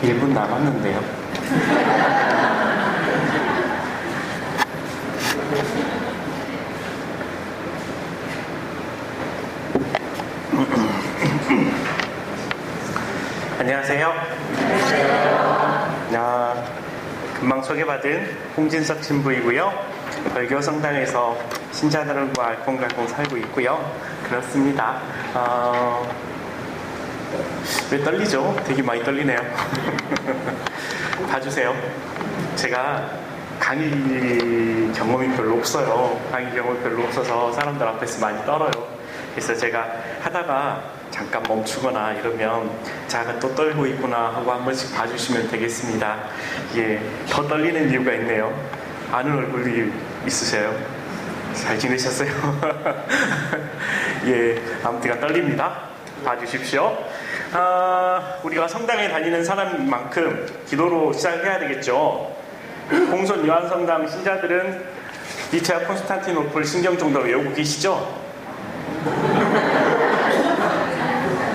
1분 남았는데요. 안녕하세요. 금방 소개받은 홍진석 신부이고요. 벌교 성당에서 신자들과 알콩달콩 살고 있고요. 그렇습니다. 왜 떨리죠? 되게 많이 떨리네요. 봐주세요. 제가 강의 경험이 별로 없어요. 강의 경험이 별로 없어서 사람들 앞에서 많이 떨어요. 그래서 제가 하다가 잠깐 멈추거나 이러면 제가 또 떨고 있구나 하고 한 번씩 봐주시면 되겠습니다. 예, 더 떨리는 이유가 있네요. 아는 얼굴이 있으세요? 잘 지내셨어요? 예, 아무튼 떨립니다. 봐주십시오. 우리가 성당에 다니는 사람인 만큼 기도로 시작해야 되겠죠. 공손 요한성당 신자들은 니체아 콘스탄티노플 신경 정도 외우고 계시죠?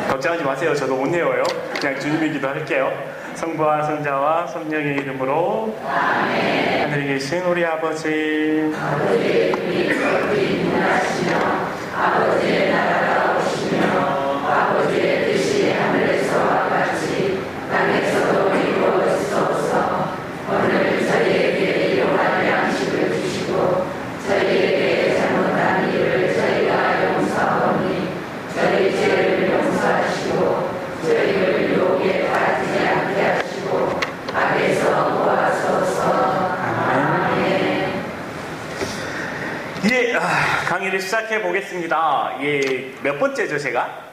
걱정하지 마세요. 저도 못 외워요. 그냥 주님의 기도할게요. 성부와 성자와 성령의 이름으로 아멘. 하늘에 계신 우리 아버지, 아버지의 이름이 거룩히 인하시며 아버지의 나라가 오시며 아버지의 뜻이 하늘에서와 같이 땅에서도 이루어지소서. 오늘 저희에게 일용할 양식을 주시고 저희에게 잘못한 일을 저희가 용서하오니 저희 죄를 용서하시고 저희를 유혹에 빠지지 않게 하시고 악에서 구하소서. 아멘. 예, 강의를 시작해 보겠습니다. 예, 몇 번째죠, 제가?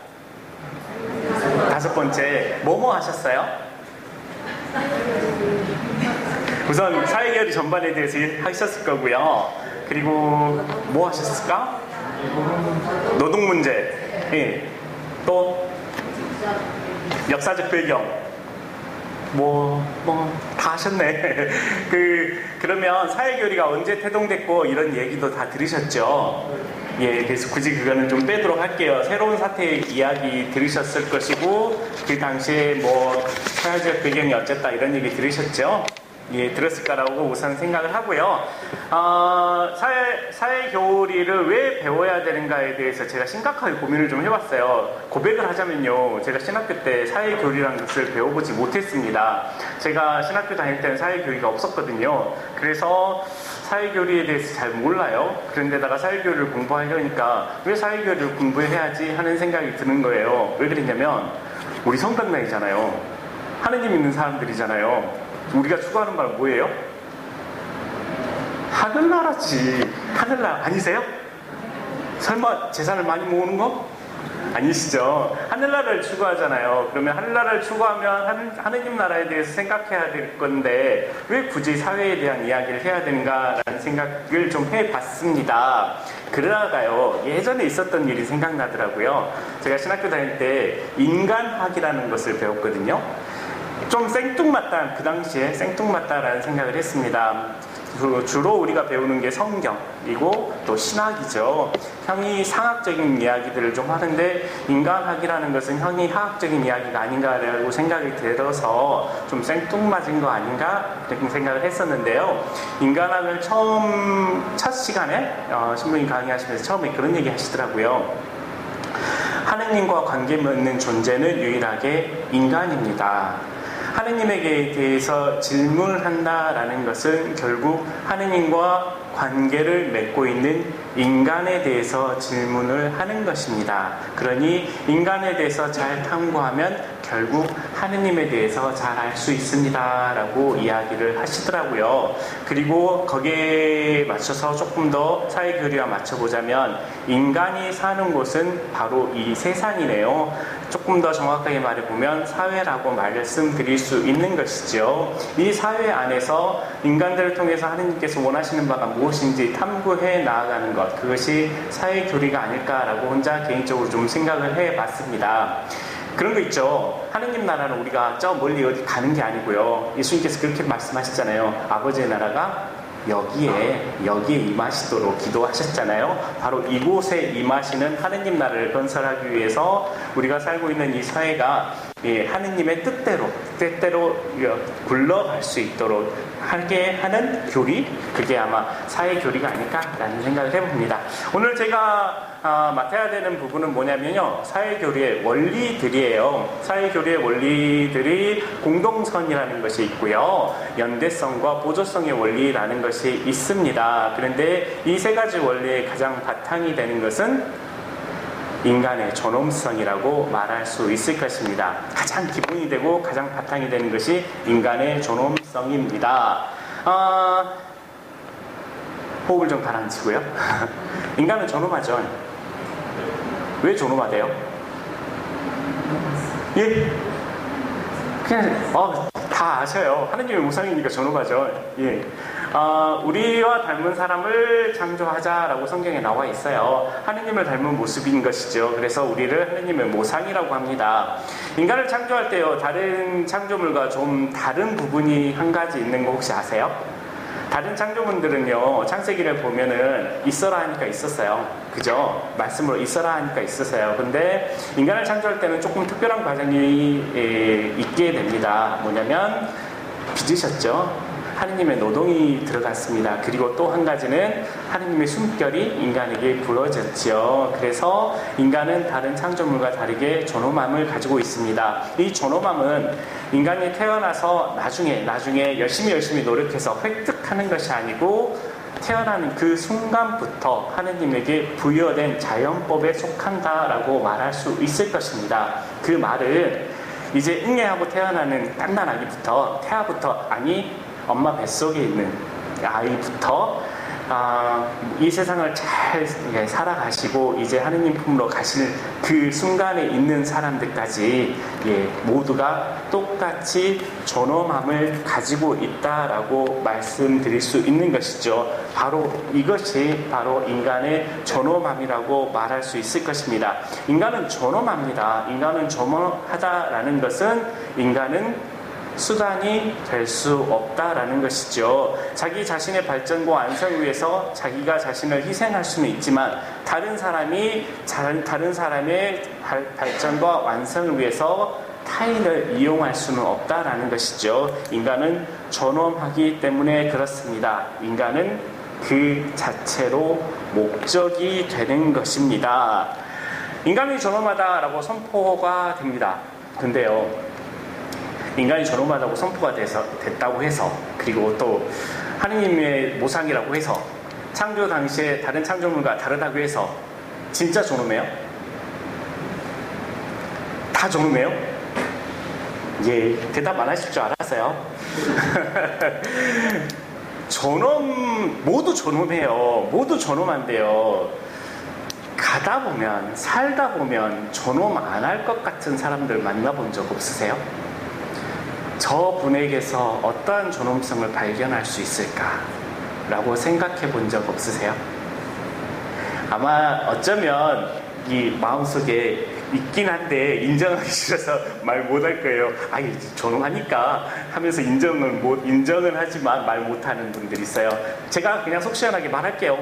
5번째. 뭐뭐 하셨어요? 우선 사회계열이 전반에 대해서 하셨을 거고요. 그리고 뭐 하셨을까? 노동 문제. 예. 또 역사적 배경. 다 하셨네. 그러면 사회교리가 언제 태동됐고 이런 얘기도 다 들으셨죠? 예, 그래서 굳이 그거는 좀 빼도록 할게요. 새로운 사태의 이야기 들으셨을 것이고, 그 당시에 사회적 배경이 어쨌다 이런 얘기 들으셨죠? 예, 들었을 거라고 우선 생각을 하고요. 사회교리를 왜 배워야 되는가에 대해서 제가 심각하게 고민을 좀 해봤어요. 고백을 하자면요, 제가 신학교 때 사회교리라는 것을 배워보지 못했습니다. 제가 신학교 다닐 때는 사회교리가 없었거든요. 그래서 사회교리에 대해서 잘 몰라요. 그런데다가 사회교리를 공부하려니까 왜 사회교리를 공부해야지 하는 생각이 드는 거예요. 왜 그랬냐면 우리 성당장이잖아요. 하느님 믿는 사람들이잖아요. 우리가 추구하는 바는 뭐예요? 하늘나라지. 하늘나라 아니세요? 설마 재산을 많이 모으는 거? 아니시죠? 하늘나라를 추구하잖아요. 그러면 하늘나라를 추구하면 하느님 나라에 대해서 생각해야 될 건데 왜 굳이 사회에 대한 이야기를 해야 되는가라는 생각을 좀 해봤습니다. 그러다가요, 예전에 있었던 일이 생각나더라고요. 제가 신학교 다닐 때 인간학이라는 것을 배웠거든요. 좀 생뚱맞다, 그 당시에 생뚱맞다라는 생각을 했습니다. 주로 우리가 배우는 게 성경이고 또 신학이죠. 형이상학적인 이야기들을 좀 하는데 인간학이라는 것은 형이하학적인 이야기가 아닌가라고 생각이 들어서 좀 생뚱맞은 거 아닌가 그렇게 생각을 했었는데요. 인간학을 첫 시간에 신부님 강의하시면서 처음에 그런 얘기 하시더라고요. 하느님과 관계 맺는 존재는 유일하게 인간입니다. 하느님에게 대해서 질문한다라는 것은 결국 하느님과 관계를 맺고 있는 인간에 대해서 질문을 하는 것입니다. 그러니 인간에 대해서 잘 탐구하면 결국 하느님에 대해서 잘 알 수 있습니다 라고 이야기를 하시더라고요. 그리고 거기에 맞춰서 조금 더 사회교리와 맞춰보자면 인간이 사는 곳은 바로 이 세상이네요. 조금 더 정확하게 말해보면 사회라고 말씀드릴 수 있는 것이죠. 이 사회 안에서 인간들을 통해서 하느님께서 원하시는 바가 무엇인지 탐구해 나아가는 것, 그것이 사회교리가 아닐까라고 혼자 개인적으로 좀 생각을 해봤습니다. 그런 거 있죠. 하느님 나라는 우리가 저 멀리 어디 가는 게 아니고요. 예수님께서 그렇게 말씀하셨잖아요. 아버지의 나라가 여기에 임하시도록 기도하셨잖아요. 바로 이곳에 임하시는 하느님 나라를 건설하기 위해서 우리가 살고 있는 이 사회가 하느님의 뜻대로 굴러갈 수 있도록 하게 하는 교리, 그게 아마 사회 교리가 아닐까라는 생각을 해봅니다. 오늘 제가 맡아야 되는 부분은 뭐냐면요, 사회 교리의 원리들이에요. 사회 교리의 원리들이 공동선이라는 것이 있고요, 연대성과 보조성의 원리라는 것이 있습니다. 그런데 이 세 가지 원리의 가장 바탕이 되는 것은 인간의 존엄성이라고 말할 수 있을 것입니다. 가장 기본이 되고 가장 바탕이 되는 것이 인간의 존엄성입니다. 호흡을 좀 가라앉히고요. 인간은 존엄하죠. 왜 존엄하대요? 예? 그냥 다 아셔요. 하느님의 모상이니까 존엄하죠. 예. 우리와 닮은 사람을 창조하자라고 성경에 나와 있어요. 하느님을 닮은 모습인 것이죠. 그래서 우리를 하느님의 모상이라고 합니다. 인간을 창조할 때요, 다른 창조물과 좀 다른 부분이 한 가지 있는 거 혹시 아세요? 다른 창조물들은요, 창세기를 보면은 있어라 하니까 있었어요. 그죠? 말씀으로 있어라 하니까 있었어요. 근데 인간을 창조할 때는 조금 특별한 과정이 있게 됩니다. 뭐냐면 빚으셨죠. 하느님의 노동이 들어갔습니다. 그리고 또 한 가지는 하느님의 숨결이 인간에게 부어졌지요. 그래서 인간은 다른 창조물과 다르게 존엄함을 가지고 있습니다. 이 존엄함은 인간이 태어나서 나중에 열심히 노력해서 획득하는 것이 아니고 태어나는 그 순간부터 하느님에게 부여된 자연법에 속한다라고 말할 수 있을 것입니다. 그 말은 이제 응애하고 태어나는 갓난 아기부터, 태아부터, 아니 엄마 뱃속에 있는 아이부터 이 세상을 잘 살아가시고 이제 하느님 품으로 가실 그 순간에 있는 사람들까지 모두가 똑같이 존엄함을 가지고 있다라고 말씀드릴 수 있는 것이죠. 바로 이것이 바로 인간의 존엄함이라고 말할 수 있을 것입니다. 인간은 존엄합니다. 인간은 존엄하다라는 것은 인간은 수단이 될 수 없다라는 것이죠. 자기 자신의 발전과 완성을 위해서 자기가 자신을 희생할 수는 있지만 다른 사람의 발전과 완성을 위해서 타인을 이용할 수는 없다라는 것이죠. 인간은 존엄하기 때문에 그렇습니다. 인간은 그 자체로 목적이 되는 것입니다. 인간이 존엄하다라고 선포가 됩니다. 근데요, 인간이 존엄하다고 선포가 됐다고 해서, 그리고 또 하느님의 모상이라고 해서 창조 당시에 다른 창조물과 다르다고 해서 진짜 존엄해요? 다 존엄해요? 예, 대답 안 하실 줄 알았어요. 모두 존엄해요. 모두 존엄한데요, 살다 보면 존엄 안 할 것 같은 사람들 만나본 적 없으세요? 저분에게서 어떠한 존엄성을 발견할 수 있을까라고 생각해 본 적 없으세요? 아마 어쩌면 이 마음속에 있긴 한데 인정하기 싫어서 말 못할 거예요. 아니, 존엄하니까 하면서 인정은 하지만 말 못하는 분들이 있어요. 제가 그냥 속 시원하게 말할게요.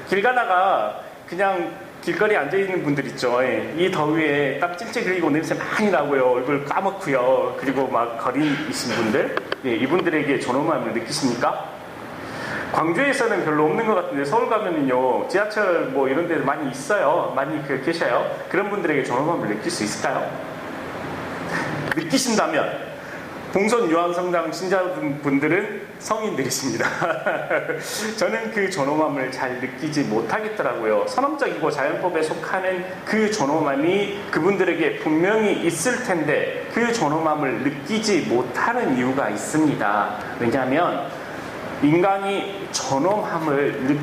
길 가다가 그냥 길거리에 앉아있는 분들 있죠. 이 더위에 땀 찔찔 흘리고 냄새 많이 나고요. 얼굴 까맣고요. 그리고 막 거린이신 분들, 이분들에게 존엄함을 느끼십니까? 광주에서는 별로 없는 것 같은데 서울 가면은요, 지하철 뭐 이런 데 많이 있어요. 많이 계셔요. 그런 분들에게 존엄함을 느낄 수 있을까요? 느끼신다면 봉선 요한성당 신자분들은 성인들이십니다. 저는 그 존엄함을 잘 느끼지 못하겠더라고요. 선언적이고 자연법에 속하는 그 존엄함이 그분들에게 분명히 있을 텐데 그 존엄함을 느끼지 못하는 이유가 있습니다. 왜냐하면 인간이 존엄함을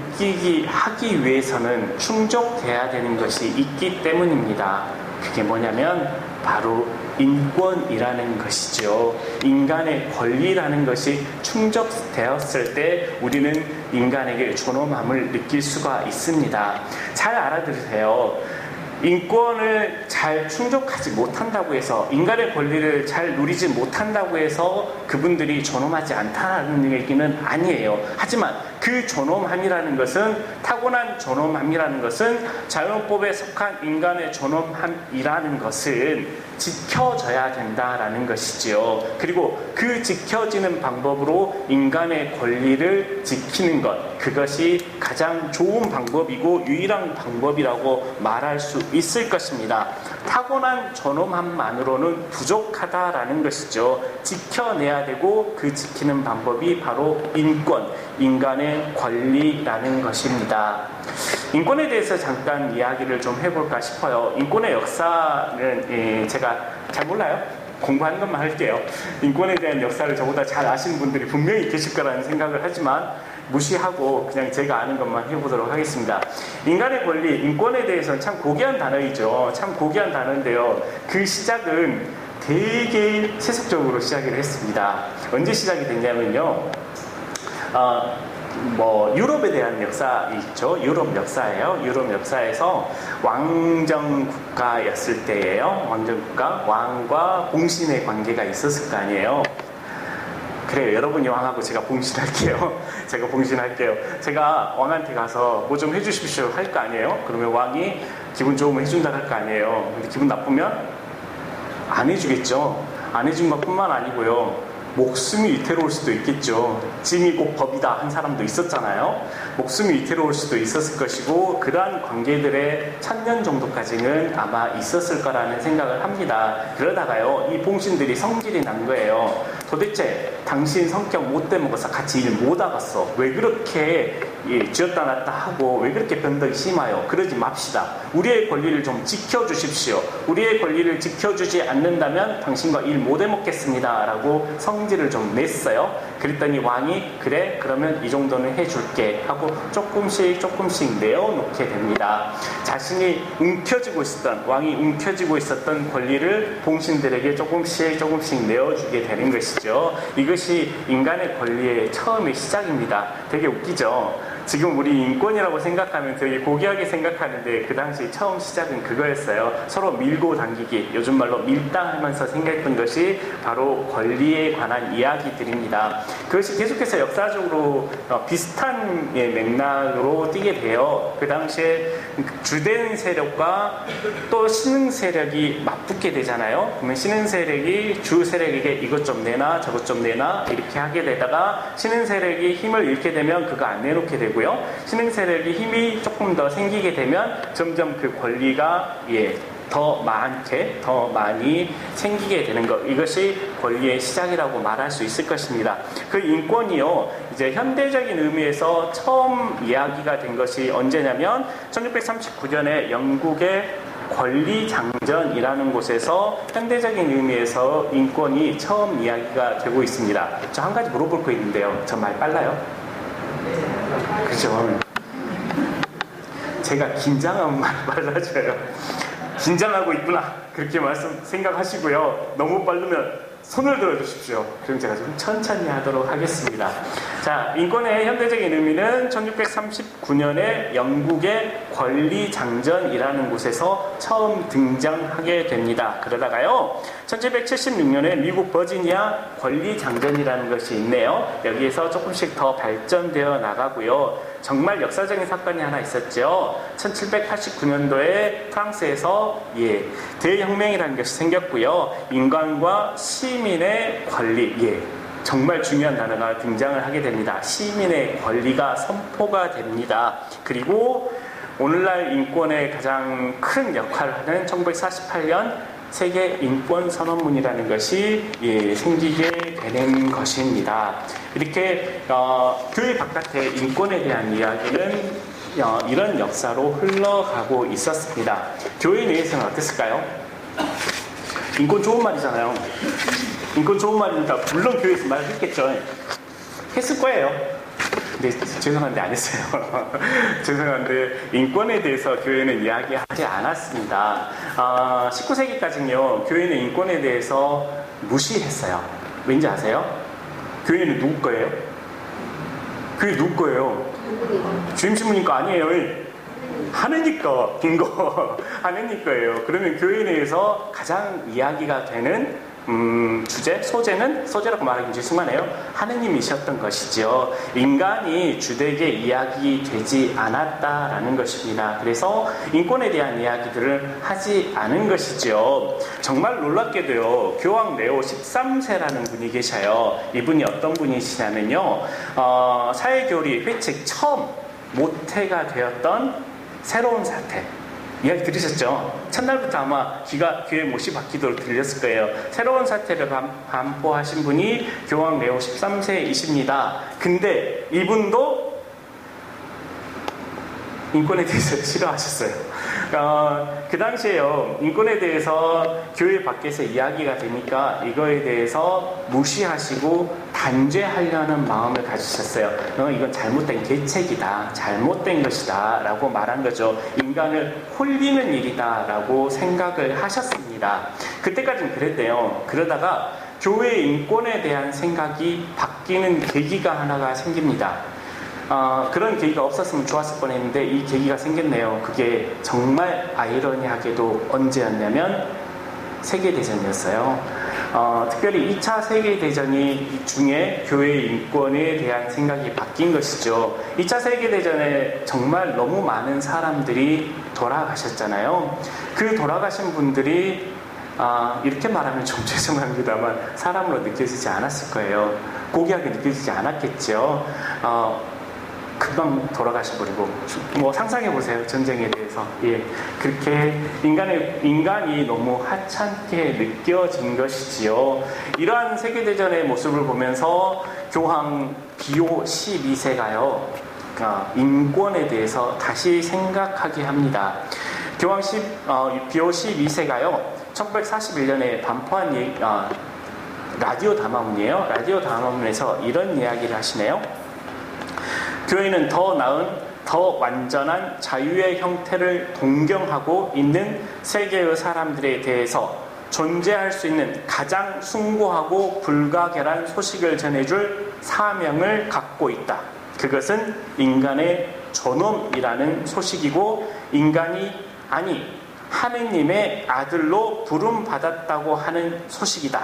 하기 위해서는 충족돼야 되는 것이 있기 때문입니다. 그게 뭐냐면 바로 인권이라는 것이죠. 인간의 권리라는 것이 충족되었을 때 우리는 인간에게 존엄함을 느낄 수가 있습니다. 잘 알아들으세요. 인권을 잘 충족하지 못한다고 해서, 인간의 권리를 잘 누리지 못한다고 해서 그분들이 존엄하지 않다는 얘기는 아니에요. 하지만 그 존엄함이라는 것은, 타고난 존엄함이라는 것은, 자연법에 속한 인간의 존엄함이라는 것은 지켜져야 된다라는 것이지요. 그리고 그 지켜지는 방법으로 인간의 권리를 지키는 것, 그것이 가장 좋은 방법이고 유일한 방법이라고 말할 수 있을 것입니다. 타고난 존엄함만으로는 부족하다라는 것이죠. 지켜내야 되고, 그 지키는 방법이 바로 인권, 인간의 권리라는 것입니다. 인권에 대해서 잠깐 이야기를 좀 해볼까 싶어요. 인권의 역사는 제가 잘 몰라요. 공부하는 것만 할게요. 인권에 대한 역사를 저보다 잘 아시는 분들이 분명히 계실 거라는 생각을 하지만 무시하고 그냥 제가 아는 것만 해보도록 하겠습니다. 인간의 권리, 인권에 대해서는 참 고귀한 단어이죠. 참 고귀한 단어인데요. 그 시작은 되게 세속적으로 시작을 했습니다. 언제 시작이 됐냐면요. 유럽에 대한 역사 있죠. 유럽 역사예요. 유럽 역사에서 왕정 국가였을 때예요. 왕정 국가, 왕과 봉신의 관계가 있었을 거 아니에요. 그래요. 여러분이 왕하고 제가 봉신할게요. 제가 봉신할게요. 제가 왕한테 가서 뭐 좀 해주십시오 할 거 아니에요. 그러면 왕이 기분 좋으면 해준다 할 거 아니에요. 근데 기분 나쁘면 안 해주겠죠. 안 해준 것뿐만 아니고요. 목숨이 위태로울 수도 있겠죠. 짐이 곧 법이다 한 사람도 있었잖아요. 목숨이 위태로울 수도 있었을 것이고, 그러한 관계들의 1000년 정도까지는 아마 있었을 거라는 생각을 합니다. 그러다가요, 이 봉신들이 성질이 난 거예요. 도대체 당신 성격 못돼 먹어서 같이 일 못 하겠어. 왜 그렇게 쥐었다 놨다 하고 왜 그렇게 변덕이 심해요? 그러지 맙시다. 우리의 권리를 좀 지켜주십시오. 우리의 권리를 지켜주지 않는다면 당신과 일 못 해먹겠습니다 라고 성질을 좀 냈어요. 그랬더니 왕이 그래 그러면 이 정도는 해줄게 하고 조금씩 내어놓게 됩니다. 자신이 왕이 움켜쥐고 있었던 권리를 봉신들에게 조금씩 내어주게 되는 것이죠. 이것이 인간의 권리의 처음의 시작입니다. 되게 웃기죠. 지금 우리 인권이라고 생각하면 되게 고귀하게 생각하는데, 그 당시 처음 시작은 그거였어요. 서로 밀고 당기기, 요즘 말로 밀당하면서 생겼던 것이 바로 권리에 관한 이야기들입니다. 그것이 계속해서 역사적으로 비슷한 맥락으로 띄게 돼요. 그 당시에 주된 세력과 또 신흥 세력이 맞붙게 되잖아요. 그러면 신흥 세력이 주 세력에게 이것 좀 내놔 저것 좀 내놔 이렇게 하게 되다가, 신흥 세력이 힘을 잃게 되면 그거 안 내놓게 되고요. 신흥 세력이 힘이 조금 더 생기게 되면 점점 그 권리가 더 많이 생기게 되는 것, 이것이 권리의 시작이라고 말할 수 있을 것입니다. 그 인권이요, 이제 현대적인 의미에서 처음 이야기가 된 것이 언제냐면 1639년에 영국의 권리장전이라는 곳에서 현대적인 의미에서 인권이 처음 이야기가 되고 있습니다. 저 한 가지 물어볼 거 있는데요. 저 말 빨라요? 그죠? 제가 긴장하면 말 빨라져요. 긴장하고 있구나 그렇게 생각하시고요. 너무 빠르면 손을 들어주십시오. 그럼 제가 좀 천천히 하도록 하겠습니다. 자, 인권의 현대적인 의미는 1639년에 영국의 권리장전이라는 곳에서 처음 등장하게 됩니다. 그러다가요, 1776년에 미국 버지니아 권리장전이라는 것이 있네요. 여기에서 조금씩 더 발전되어 나가고요. 정말 역사적인 사건이 하나 있었죠. 1789년도에 프랑스에서 대혁명이라는 것이 생겼고요. 인간과 시민의 권리, 정말 중요한 단어가 등장을 하게 됩니다. 시민의 권리가 선포가 됩니다. 그리고 오늘날 인권의 가장 큰 역할을 하는 1948년 세계 인권 선언문이라는 것이 생기게 되는 것입니다. 이렇게 교회 바깥의 인권에 대한 이야기는 이런 역사로 흘러가고 있었습니다. 교회 내에서는 어땠을까요? 인권 좋은 말이잖아요. 인권 좋은 말이니까 물론 교회에서 말했겠죠. 했을 거예요. 근데 죄송한데 안 했어요. 죄송한데 인권에 대해서 교회는 이야기하지 않았습니다. 19세기까지는요, 교회는 인권에 대해서 무시했어요. 왠지 아세요? 교회는 누구 거예요? 교회 누구 거예요? 주임신부님 거 아니에요. 하느님 거, 빙고. 하느님 거예요. 그러면 교회 내에서 가장 이야기가 되는 소재라고 말하기 죄송하네요. 하느님이셨던 것이죠. 인간이 주되게 이야기되지 않았다라는 것입니다. 그래서 인권에 대한 이야기들을 하지 않은 것이죠. 정말 놀랍게도요, 교황 레오 13세라는 분이 계셔요. 이분이 어떤 분이시냐면요, 사회교리 회칙 처음 모태가 되었던 새로운 사태. 이야기 들으셨죠? 첫날부터 아마 귀에 못이 박히도록 들렸을 거예요. 새로운 사태를 반포하신 분이 교황 레오 13세이십니다. 근데 이분도 인권에 대해서 싫어하셨어요. 그 당시에요, 인권에 대해서 교회 밖에서 이야기가 되니까 이거에 대해서 무시하시고 단죄하려는 마음을 가지셨어요. 이건 잘못된 계책이다, 잘못된 것이다 라고 말한 거죠. 인간을 홀리는 일이다 라고 생각을 하셨습니다. 그때까지는 그랬대요. 그러다가 교회 인권에 대한 생각이 바뀌는 계기가 하나가 생깁니다. 그런 계기가 없었으면 좋았을 뻔했는데 이 계기가 생겼네요. 그게 정말 아이러니하게도 언제였냐면 세계대전이었어요. 특별히 2차 세계대전이 중에 교회 인권에 대한 생각이 바뀐 것이죠. 2차 세계대전에 정말 너무 많은 사람들이 돌아가셨잖아요. 그 돌아가신 분들이 이렇게 말하면 좀 죄송합니다만 사람으로 느껴지지 않았을 거예요. 고귀하게 느껴지지 않았겠죠. 금방 돌아가셔버리고, 상상해보세요. 전쟁에 대해서. 예. 그렇게 인간이 너무 하찮게 느껴진 것이지요. 이러한 세계대전의 모습을 보면서 교황 비오 12세가요, 인권에 대해서 다시 생각하게 합니다. 교황 비오 12세가요, 1941년에 반포한 라디오 담화문이에요. 라디오 담화문에서 이런 이야기를 하시네요. 교회는 더 나은, 더 완전한 자유의 형태를 동경하고 있는 세계의 사람들에 대해서 존재할 수 있는 가장 숭고하고 불가결한 소식을 전해줄 사명을 갖고 있다. 그것은 인간의 존엄이라는 소식이고, 인간이 하느님의 아들로 부름받았다고 하는 소식이다.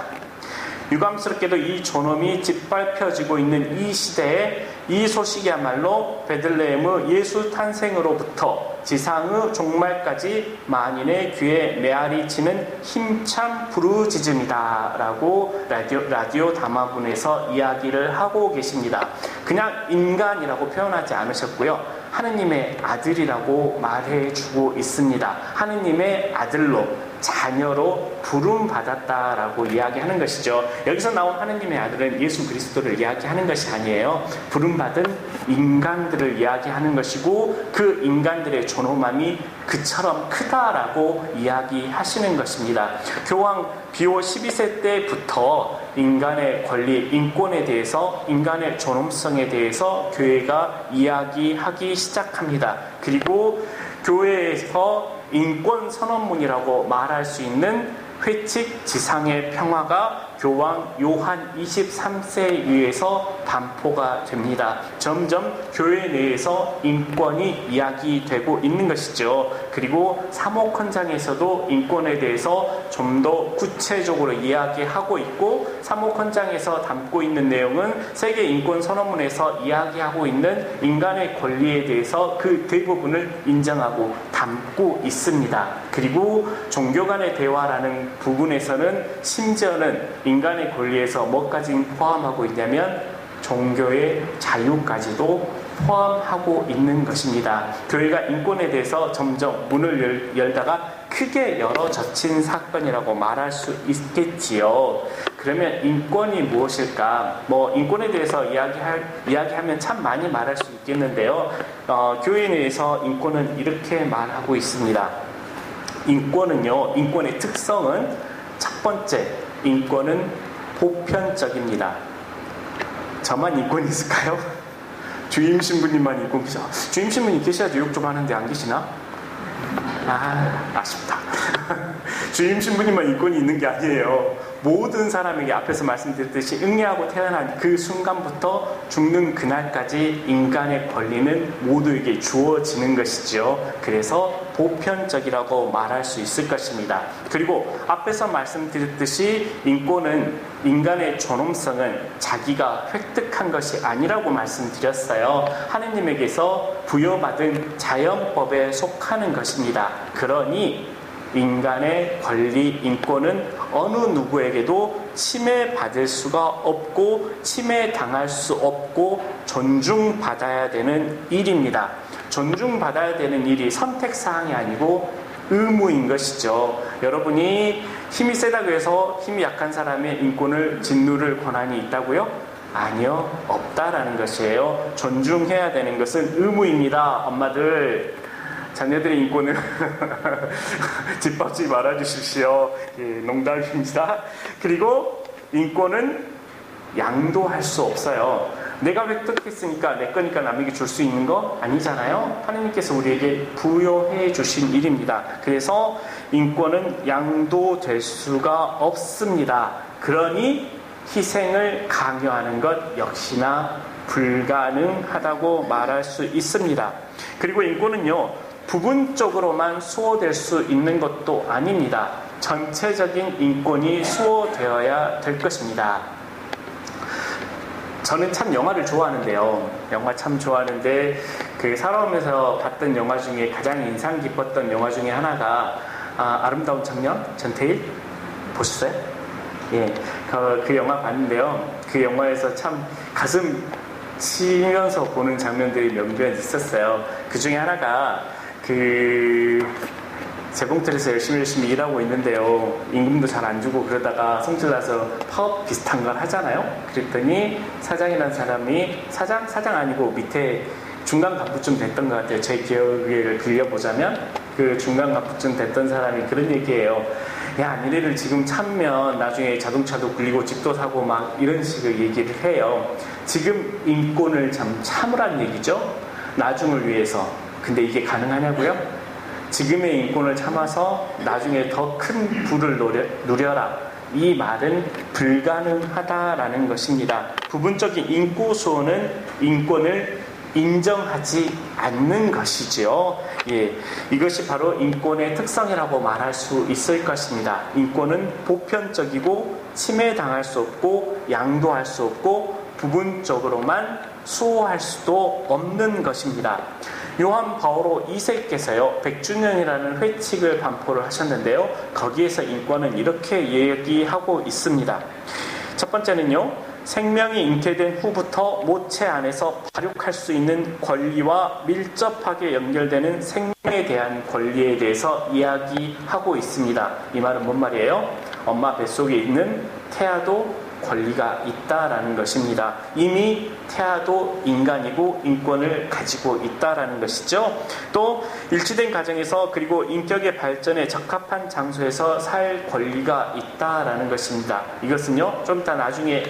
유감스럽게도 이 존엄이 짓밟혀지고 있는 이 시대에 이 소식이야말로 베들레헴의 예수 탄생으로부터 지상의 종말까지 만인의 귀에 메아리 치는 힘찬 부르짖음이다 라고 라디오 담화문에서 이야기를 하고 계십니다. 그냥 인간이라고 표현하지 않으셨고요, 하느님의 아들이라고 말해주고 있습니다. 하느님의 아들로, 자녀로 부름받았다라고 이야기하는 것이죠. 여기서 나온 하느님의 아들은 예수 그리스도를 이야기하는 것이 아니에요. 부름받은 인간들을 이야기하는 것이고, 그 인간들의 존엄함이 그처럼 크다라고 이야기하시는 것입니다. 교황 비오 12세 때부터 인간의 권리, 인권에 대해서, 인간의 존엄성에 대해서 교회가 이야기하기 시작합니다. 그리고 교회에서 인권 선언문이라고 말할 수 있는 회칙 지상의 평화가 교황 요한 23세에 의해서 반포가 됩니다. 점점 교회 내에서 인권이 이야기되고 있는 것이죠. 그리고 사목헌장에서도 인권에 대해서 좀 더 구체적으로 이야기하고 있고, 사목헌장에서 담고 있는 내용은 세계 인권 선언문에서 이야기하고 있는 인간의 권리에 대해서 그 대부분을 인정하고 담고 있습니다. 그리고 종교 간의 대화라는 부분에서는 심지어는 인간의 권리에서 뭐까지 포함하고 있냐면 종교의 자유까지도 포함하고 있는 것입니다. 교회가 인권에 대해서 점점 문을 열다가 크게 열어젖힌 사건이라고 말할 수 있겠지요. 그러면 인권이 무엇일까? 인권에 대해서 이야기하면 참 많이 말할 수 있겠는데요. 교회 내에서 인권은 이렇게 말하고 있습니다. 인권의 특성은 첫 번째, 인권은 보편적입니다. 저만 인권이 있을까요? 주임 신부님만 인권 계셔. 주임 신부님 계셔야지 욕 좀 하는데 안 계시나? 아쉽다. 주임 신부님만 인권이 있는 게 아니에요. 모든 사람에게 앞에서 말씀드렸듯이 응애하고 태어난 그 순간부터 죽는 그날까지 인간의 권리는 모두에게 주어지는 것이죠. 그래서 보편적이라고 말할 수 있을 것입니다. 그리고 앞에서 말씀드렸듯이 인권은 인간의 존엄성은 자기가 획득한 것이 아니라고 말씀드렸어요. 하느님에게서 부여받은 자연법에 속하는 것입니다. 그러니 인간의 권리, 인권은 어느 누구에게도 침해받을 수가 없고 침해당할 수 없고 존중받아야 되는 일입니다. 존중받아야 되는 일이 선택사항이 아니고 의무인 것이죠. 여러분이 힘이 세다고 해서 힘이 약한 사람의 인권을 짓누를 권한이 있다고요? 아니요, 없다라는 것이에요. 존중해야 되는 것은 의무입니다. 엄마들, 자녀들의 인권을 짓밟지 말아주십시오. 예, 농담입니다. 그리고 인권은 양도할 수 없어요. 내가 획득했으니까 내 거니까 남에게 줄 수 있는 거 아니잖아요. 하나님께서 우리에게 부여해 주신 일입니다. 그래서 인권은 양도될 수가 없습니다. 그러니 희생을 강요하는 것 역시나 불가능하다고 말할 수 있습니다. 그리고 인권은요, 부분적으로만 수호될 수 있는 것도 아닙니다. 전체적인 인권이 수호되어야 될 것입니다. 저는 참 영화를 좋아하는데요. 영화 참 좋아하는데 그 살아오면서 봤던 영화 중에 가장 인상 깊었던 영화 중에 하나가 아름다운 청년 전태일 보셨어요? 예, 그 영화 봤는데요. 그 영화에서 참 가슴 치면서 보는 장면들이 몇몇 있었어요. 그 중에 하나가 재봉틀에서 열심히 일하고 있는데요. 임금도 잘 안 주고 그러다가 성질나서 파업 비슷한 걸 하잖아요. 그랬더니 사장이라는 사람이 사장 아니고 밑에 중간 간부쯤 됐던 것 같아요. 제 기억을 빌려보자면 그 중간 간부쯤 됐던 사람이 그런 얘기예요. 야, 니네를 지금 참으면 나중에 자동차도 굴리고 집도 사고 막 이런 식의 얘기를 해요. 지금 인권을 참으란 얘기죠. 나중을 위해서. 근데 이게 가능하냐고요? 지금의 인권을 참아서 나중에 더 큰 부를 누려라. 이 말은 불가능하다라는 것입니다. 부분적인 인권 수호는 인권을 인정하지 않는 것이지요. 예, 이것이 바로 인권의 특성이라고 말할 수 있을 것입니다. 인권은 보편적이고 침해당할 수 없고 양도할 수 없고 부분적으로만 수호할 수도 없는 것입니다. 요한 바오로 2세께서요 100주년이라는 회칙을 반포를 하셨는데요. 거기에서 인권은 이렇게 얘기하고 있습니다. 첫 번째는요, 생명이 잉태된 후부터 모체 안에서 발육할 수 있는 권리와 밀접하게 연결되는 생명에 대한 권리에 대해서 이야기하고 있습니다. 이 말은 뭔 말이에요? 엄마 뱃속에 있는 태아도 권리가 있다라는 것입니다. 이미 태아도 인간이고 인권을 가지고 있다라는 것이죠. 또 일치된 가정에서 그리고 인격의 발전에 적합한 장소에서 살 권리가 있다라는 것입니다. 이것은요, 좀 이따 나중에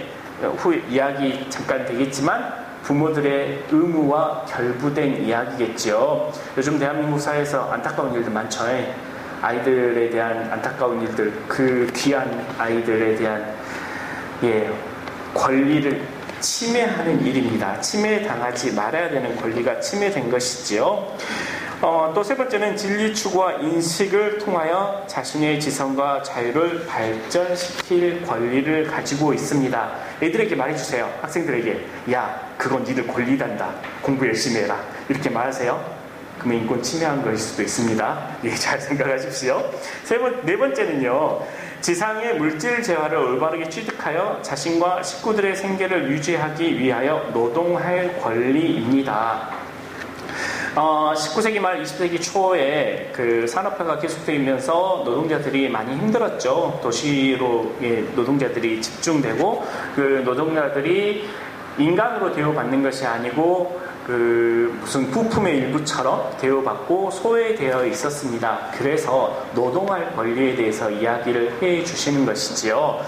후에 이야기 잠깐 되겠지만 부모들의 의무와 결부된 이야기겠죠. 요즘 대한민국 사회에서 안타까운 일들 많죠. 아이들에 대한 안타까운 일들, 그 귀한 아이들에 대한 권리를 침해하는 일입니다. 침해당하지 말아야 되는 권리가 침해된 것이지요. 또 세 번째는 진리 추구와 인식을 통하여 자신의 지성과 자유를 발전시킬 권리를 가지고 있습니다. 애들에게 말해주세요. 학생들에게. 야, 그건 니들 권리단다. 공부 열심히 해라. 이렇게 말하세요. 그러면 인권 침해한 것일 수도 있습니다. 예, 잘 생각하십시오. 네 번째는요, 지상의 물질 재화를 올바르게 취득하여 자신과 식구들의 생계를 유지하기 위하여 노동할 권리입니다. 19세기 말 20세기 초에 그 산업화가 계속되면서 노동자들이 많이 힘들었죠. 도시로 노동자들이 집중되고 그 노동자들이 인간으로 대우받는 것이 아니고 무슨 부품의 일부처럼 대우받고 소외되어 있었습니다. 그래서 노동할 권리에 대해서 이야기를 해 주시는 것이지요.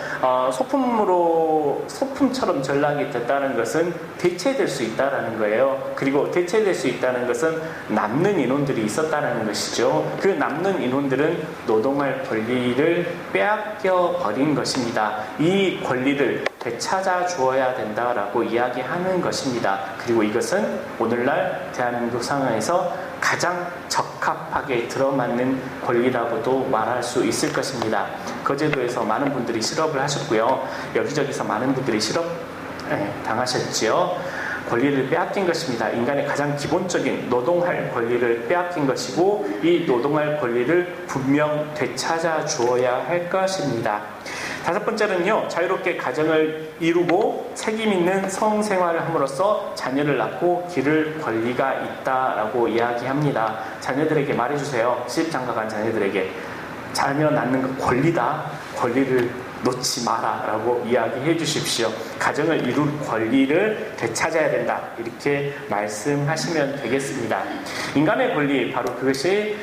소품처럼 전락이 됐다는 것은 대체될 수 있다는 거예요. 그리고 대체될 수 있다는 것은 남는 인원들이 있었다는 것이죠. 그 남는 인원들은 노동할 권리를 빼앗겨 버린 것입니다. 이 권리를 되찾아 주어야 된다라고 이야기하는 것입니다. 그리고 이것은 오늘날 대한민국 상황에서 가장 적합하게 들어맞는 권리라고도 말할 수 있을 것입니다. 거제도에서 많은 분들이 실업을 하셨고요. 여기저기서 많은 분들이 실업 당하셨지요. 권리를 빼앗긴 것입니다. 인간의 가장 기본적인 노동할 권리를 빼앗긴 것이고 이 노동할 권리를 분명 되찾아 주어야 할 것입니다. 다섯 번째는요, 자유롭게 가정을 이루고 책임있는 성생활을 함으로써 자녀를 낳고 기를 권리가 있다라고 이야기합니다. 자녀들에게 말해주세요. 시집장가간 자녀들에게 자녀 낳는 거 권리다. 권리를 놓지 마라 라고 이야기해 주십시오. 가정을 이룰 권리를 되찾아야 된다. 이렇게 말씀하시면 되겠습니다. 인간의 권리, 바로 그것이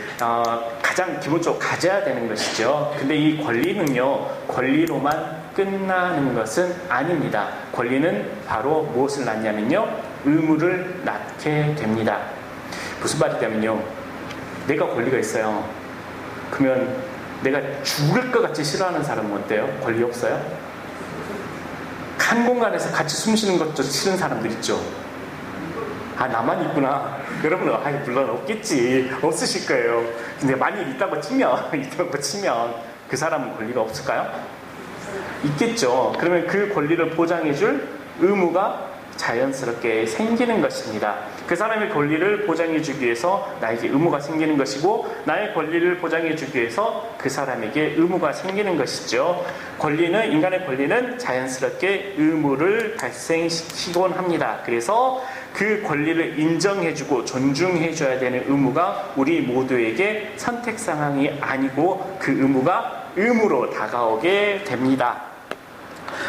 가장 기본적으로 가져야 되는 것이죠. 근데 이 권리는요, 권리로만 끝나는 것은 아닙니다. 권리는 바로 무엇을 낳냐면요, 의무를 낳게 됩니다. 무슨 말이냐면요, 내가 권리가 있어요. 그러면 내가 죽을 것 같이 싫어하는 사람은 어때요? 권리 없어요? 한 공간에서 같이 숨 쉬는 것도 싫은 사람들 있죠. 아, 나만 있구나. 여러분은 물론 없겠지. 없으실 거예요. 근데 만약 있다고 치면 그 사람은 권리가 없을까요? 있겠죠. 그러면 그 권리를 보장해줄 의무가 자연스럽게 생기는 것입니다. 그 사람의 권리를 보장해주기 위해서 나에게 의무가 생기는 것이고, 나의 권리를 보장해주기 위해서 그 사람에게 의무가 생기는 것이죠. 인간의 권리는 자연스럽게 의무를 발생시키곤 합니다. 그래서 그 권리를 인정해주고 존중해줘야 되는 의무가 우리 모두에게 선택 상황이 아니고 그 의무가 의무로 다가오게 됩니다.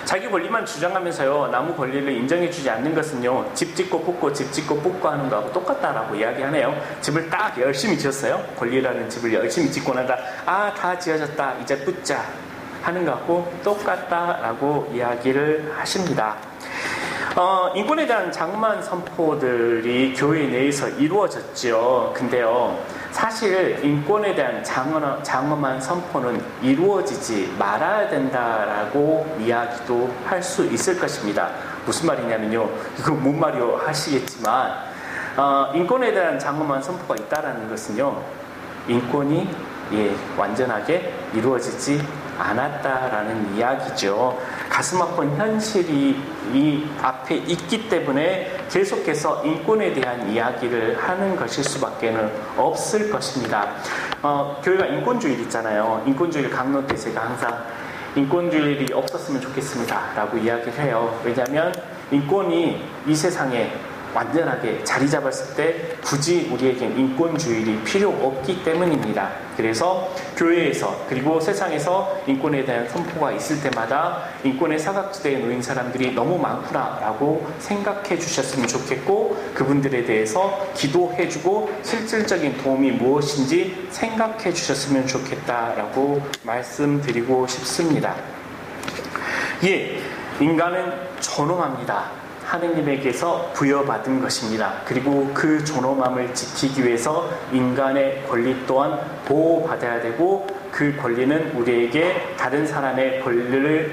자기 권리만 주장하면서요, 남의 권리를 인정해주지 않는 것은요, 집 짓고 뽑고 집 짓고 뽑고 하는 거하고 똑같다라고 이야기하네요. 집을 딱 열심히 지었어요. 권리라는 집을 열심히 짓고 나다, 다 지어졌다, 이제 붙자 하는 거하고 똑같다라고 이야기를 하십니다. 인권에 대한 장엄한 선포들이 교회 내에서 이루어졌죠. 근데요, 사실 인권에 대한 장엄한 선포는 이루어지지 말아야 된다라고 이야기도 할 수 있을 것입니다. 무슨 말이냐면요, 이거 뭔 말이요 하시겠지만, 인권에 대한 장엄한 선포가 있다라는 것은요, 인권이 완전하게 이루어지지 않았다라는 이야기죠. 가슴 아픈 현실이 이 앞에 있기 때문에 계속해서 인권에 대한 이야기를 하는 것일 수밖에 없을 것입니다. 교회가 인권주일 있잖아요. 인권주일 강론 때 제가 항상 인권주일이 없었으면 좋겠습니다 라고 이야기를 해요. 왜냐하면 인권이 이 세상에 완전하게 자리 잡았을 때 굳이 우리에겐 인권주의이 필요 없기 때문입니다. 그래서 교회에서 그리고 세상에서 인권에 대한 선포가 있을 때마다 인권의 사각지대에 놓인 사람들이 너무 많구나라고 생각해 주셨으면 좋겠고, 그분들에 대해서 기도해주고 실질적인 도움이 무엇인지 생각해 주셨으면 좋겠다라고 말씀드리고 싶습니다. 인간은 존엄합니다. 하느님에게서 부여받은 것입니다. 그리고 그 존엄함을 지키기 위해서 인간의 권리 또한 보호받아야 되고, 그 권리는 우리에게 다른 사람의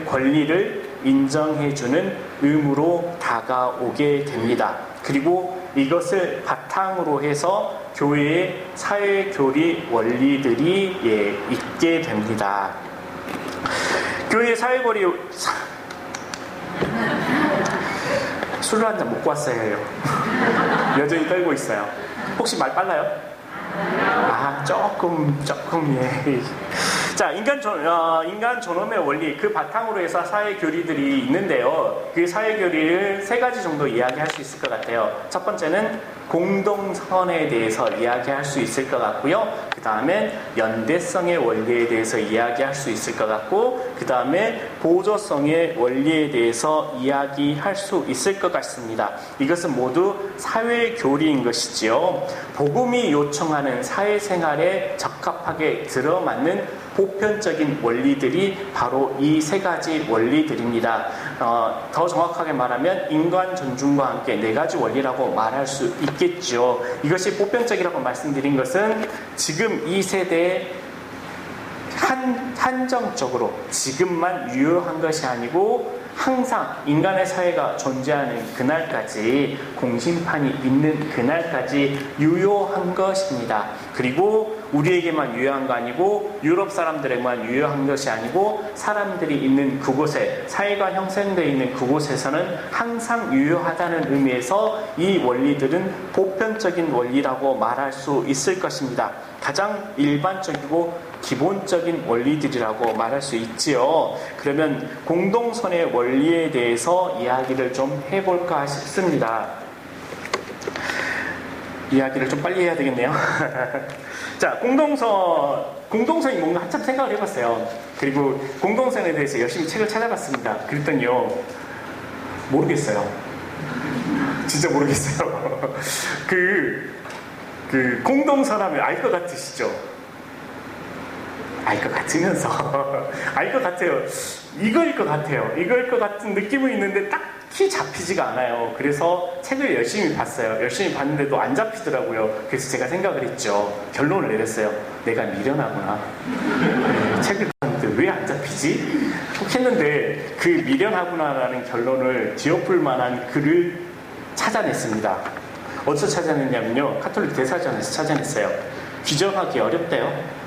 권리를 인정해주는 의무로 다가오게 됩니다. 그리고 이것을 바탕으로 해서 교회의 사회교리 원리들이 있게 됩니다. 교회의 사회교리 술을 한 잔 먹고 왔어요. 여전히 떨고 있어요. 혹시 말 빨라요? 조금 자, 인간 존엄의 원리, 그 바탕으로 해서 사회 교리들이 있는데요. 그 사회 교리를 세 가지 정도 이야기할 수 있을 것 같아요. 첫 번째는 공동선에 대해서 이야기할 수 있을 것 같고요. 그 다음에 연대성의 원리에 대해서 이야기할 수 있을 것 같고, 그 다음에 보조성의 원리에 대해서 이야기할 수 있을 것 같습니다. 이것은 모두 사회교리인 것이지요. 복음이 요청하는 사회생활에 적합하게 들어맞는 보편적인 원리들이 바로 이 세 가지 원리들입니다. 더 정확하게 말하면 인간 존중과 함께 네 가지 원리라고 말할 수 있겠죠. 이것이 보편적이라고 말씀드린 것은 지금 이 세대에 한정적으로 지금만 유효한 것이 아니고 항상 인간의 사회가 존재하는 그날까지, 공심판이 있는 그날까지 유효한 것입니다. 그리고 우리에게만 유효한 거 아니고 유럽 사람들에게만 유효한 것이 아니고 사람들이 있는 그곳에, 사회가 형성되어 있는 그곳에서는 항상 유효하다는 의미에서 이 원리들은 보편적인 원리라고 말할 수 있을 것입니다. 가장 일반적이고 기본적인 원리들이라고 말할 수 있지요. 그러면 공동선의 원리에 대해서 이야기를 좀 해볼까 싶습니다. 이야기를 좀 빨리 해야 되겠네요. 자, 공동선이 뭔가 한참 생각을 해봤어요. 그리고 공동선에 대해서 열심히 책을 찾아봤습니다. 그랬더니요, 모르겠어요. 진짜 모르겠어요. 공동선 하면 알 것 같으시죠? 알 것 같으면서 알 것 같아요. 이거일 것 같아요. 이거일 것 같은 느낌은 있는데 딱히 잡히지가 않아요. 그래서 책을 열심히 봤어요. 열심히 봤는데도 안 잡히더라고요. 그래서 제가 생각을 했죠. 결론을 내렸어요. 내가 미련하구나. 책을 봤는데 왜 안 잡히지? 했는데 그 미련하구나라는 결론을 뒤엎을 만한 글을 찾아냈습니다. 어디서 찾아냈냐면요, 카톨릭 대사전에서 찾아냈어요. 규정하기 어렵대요.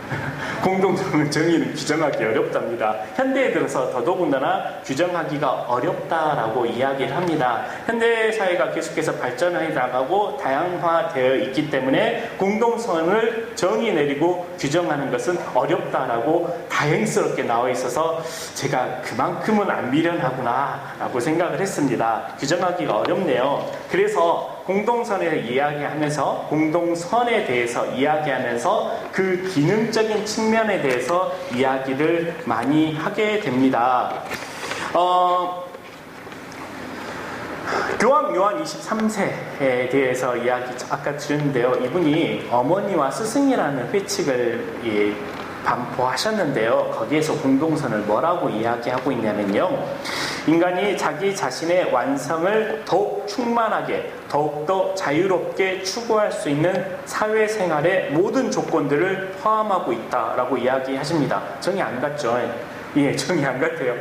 공동선의 정의는 규정하기 어렵답니다. 현대에 들어서 더더군다나 규정하기가 어렵다라고 이야기를 합니다. 현대 사회가 계속해서 발전해 나가고 다양화되어 있기 때문에 공동선을 정의 내리고 규정하는 것은 어렵다라고 다행스럽게 나와 있어서 제가 그만큼은 안 미련하구나 라고 생각을 했습니다. 규정하기가 어렵네요. 그래서 공동선에 이야기하면서, 공동선에 대해서 이야기하면서 그 기능적인 측면에 대해서 이야기를 많이 하게 됩니다. 교황 요한 23세에 대해서 이야기 아까 드렸는데요. 이분이 어머니와 스승이라는 회칙을 반포하셨는데요. 거기에서 공동선을 뭐라고 이야기하고 있냐면요, 인간이 자기 자신의 완성을 더욱 충만하게, 더욱더 자유롭게 추구할 수 있는 사회생활의 모든 조건들을 포함하고 있다라고 이야기하십니다. 정이 안 갔죠? 예, 정이 안 같아요.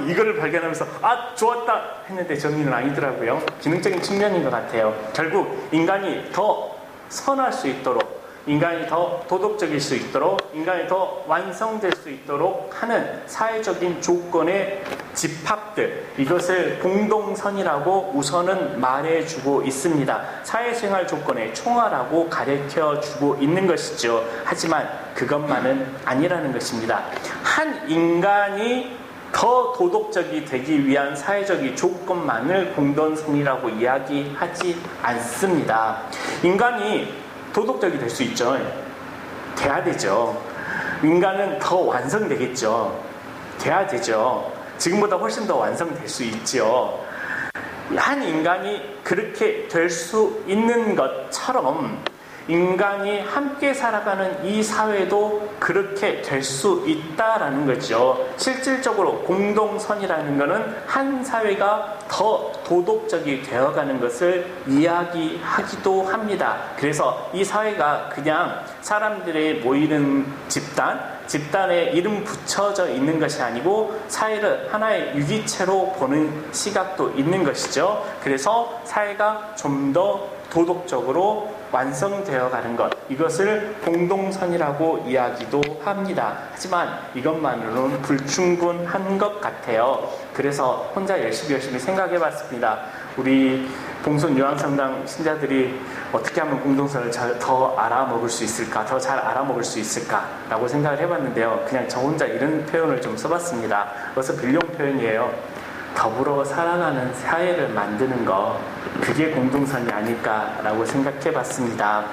이거를 발견하면서 좋았다 했는데 정의는 아니더라고요. 기능적인 측면인 것 같아요. 결국 인간이 더 선할 수 있도록, 인간이 더 도덕적일 수 있도록, 인간이 더 완성될 수 있도록 하는 사회적인 조건의 집합들, 이것을 공동선이라고 우선은 말해주고 있습니다. 사회생활 조건의 총화라고 가르쳐주고 있는 것이죠. 하지만 그것만은 아니라는 것입니다. 한 인간이 더 도덕적이 되기 위한 사회적인 조건만을 공동선이라고 이야기하지 않습니다. 인간이 도덕적이 될 수 있죠. 돼야 되죠. 인간은 더 완성되겠죠. 돼야 되죠. 지금보다 훨씬 더 완성될 수 있죠. 한 인간이 그렇게 될 수 있는 것처럼 인간이 함께 살아가는 이 사회도 그렇게 될 수 있다라는 거죠. 실질적으로 공동선이라는 것은 한 사회가 더 도덕적이 되어가는 것을 이야기하기도 합니다. 그래서 이 사회가 그냥 사람들의 모이는 집단에 이름 붙여져 있는 것이 아니고 사회를 하나의 유기체로 보는 시각도 있는 것이죠. 그래서 사회가 좀 더 도덕적으로 완성되어 가는 것, 이것을 공동선이라고 이야기도 합니다. 하지만 이것만으로는 불충분한 것 같아요. 그래서 혼자 열심히 생각해 봤습니다. 우리 봉선 요한성당 신자들이 어떻게 하면 공동선을 더 알아먹을 수 있을까, 더 잘 알아먹을 수 있을까 라고 생각을 해봤는데요. 그냥 저 혼자 이런 표현을 좀 써봤습니다. 그래서 빌용 표현이에요. 더불어 살아가는 사회를 만드는 거, 그게 공동선이 아닐까라고 생각해 봤습니다.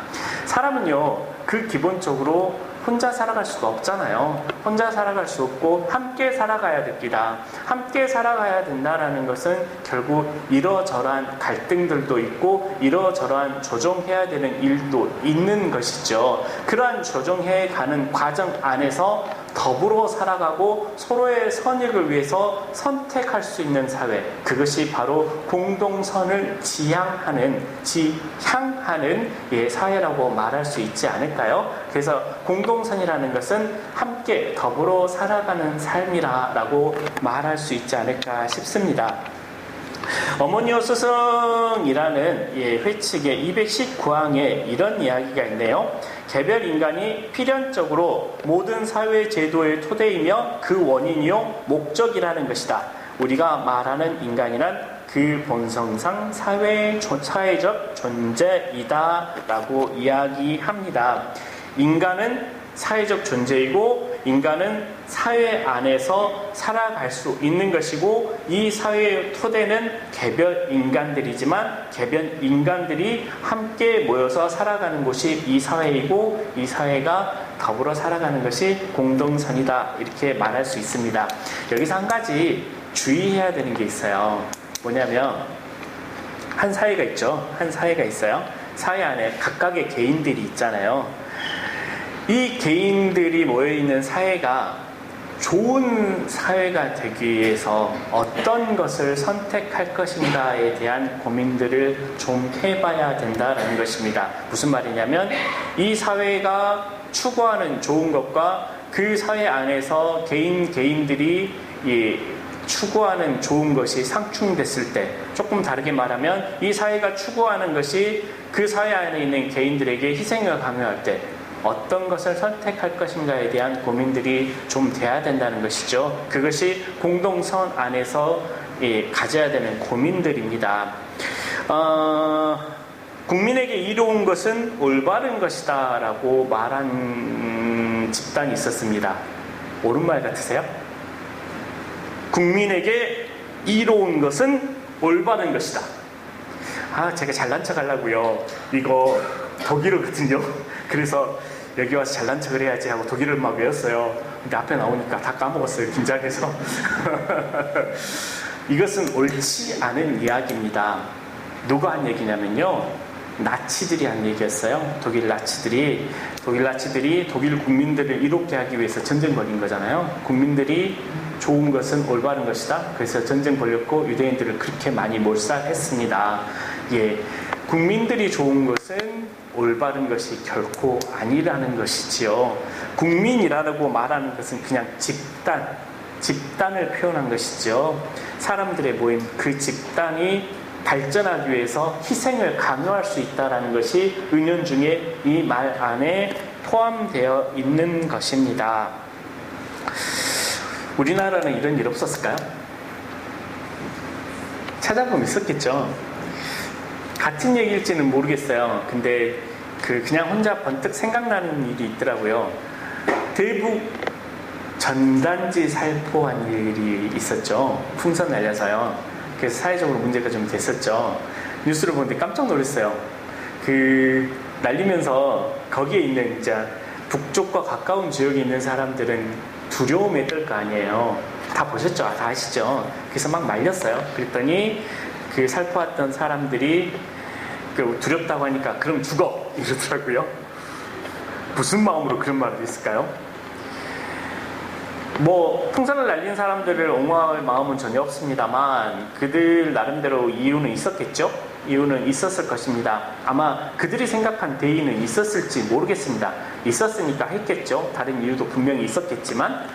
사람은요, 그 기본적으로 혼자 살아갈 수가 없잖아요. 혼자 살아갈 수 없고 함께 살아가야 됩니다. 함께 살아가야 된다는 것은 결국 이러저러한 갈등들도 있고 이러저러한 조정해야 되는 일도 있는 것이죠. 그러한 조정해 가는 과정 안에서 더불어 살아가고 서로의 선익을 위해서 선택할 수 있는 사회, 그것이 바로 공동선을 지향하는 사회라고 말할 수 있지 않을까요? 그래서 공동선이라는 것은 함께 더불어 살아가는 삶이라고 말할 수 있지 않을까 싶습니다. 어머니오 스승이라는 회칙의 219항에 이런 이야기가 있네요. 개별 인간이 필연적으로 모든 사회 제도의 토대이며 그 원인이요 목적이라는 것이다. 우리가 말하는 인간이란 그 본성상 사회적 존재이다 라고 이야기합니다. 인간은 사회적 존재이고 인간은 사회 안에서 살아갈 수 있는 것이고 이 사회의 토대는 개별 인간들이지만 개별 인간들이 함께 모여서 살아가는 곳이 이 사회이고 이 사회가 더불어 살아가는 것이 공동선이다, 이렇게 말할 수 있습니다. 여기서 한 가지 주의해야 되는 게 있어요. 뭐냐면 한 사회가 있죠. 한 사회가 있어요. 사회 안에 각각의 개인들이 있잖아요. 이 개인들이 모여있는 사회가 좋은 사회가 되기 위해서 어떤 것을 선택할 것인가에 대한 고민들을 좀 해봐야 된다는 것입니다. 무슨 말이냐면 이 사회가 추구하는 좋은 것과 그 사회 안에서 개인들이 추구하는 좋은 것이 상충됐을 때, 조금 다르게 말하면 이 사회가 추구하는 것이 그 사회 안에 있는 개인들에게 희생을 강요할 때 어떤 것을 선택할 것인가에 대한 고민들이 좀 돼야 된다는 것이죠. 그것이 공동선 안에서 가져야 되는 고민들입니다. 국민에게 이로운 것은 올바른 것이다 라고 말한 집단이 있었습니다. 옳은 말 같으세요? 국민에게 이로운 것은 올바른 것이다. 제가 잘난 척 하려고요. 이거 독일어거든요. 그래서 여기 와서 잘난 척을 해야지 하고 독일어를 막 외웠어요. 근데 앞에 나오니까 다 까먹었어요. 긴장해서. 이것은 옳지 않은 이야기입니다. 누가 한 얘기냐면요, 나치들이 한 얘기였어요. 독일 나치들이 독일 국민들을 이롭게 하기 위해서 전쟁 벌인 거잖아요. 국민들이 좋은 것은 올바른 것이다. 그래서 전쟁 벌였고 유대인들을 그렇게 많이 몰살했습니다. 국민들이 좋은 것은 올바른 것이 결코 아니라는 것이지요. 국민이라고 말하는 것은 그냥 집단을 표현한 것이죠. 사람들의 모임, 그 집단이 발전하기 위해서 희생을 강요할 수 있다는 것이 은연중에 이 말 안에 포함되어 있는 것입니다. 우리나라는 이런 일 없었을까요? 찾아보면 있었겠죠. 같은 얘기일지는 모르겠어요. 근데 그냥 혼자 번뜩 생각나는 일이 있더라고요. 대북 전단지 살포한 일이 있었죠. 풍선 날려서요. 그래서 사회적으로 문제가 좀 됐었죠. 뉴스를 보는데 깜짝 놀랐어요. 날리면서 거기에 있는 북쪽과 가까운 지역에 있는 사람들은 두려움에 뜰 거 아니에요. 다 보셨죠? 다 아시죠? 그래서 막 말렸어요. 그랬더니 살포했던 사람들이 두렵다고 하니까 그럼 죽어! 이러더라고요. 무슨 마음으로 그런 말을 했을까요? 풍선을 날린 사람들을 옹호할 마음은 전혀 없습니다만 그들 나름대로 이유는 있었겠죠? 이유는 있었을 것입니다. 아마 그들이 생각한 대의는 있었을지 모르겠습니다. 있었으니까 했겠죠. 다른 이유도 분명히 있었겠지만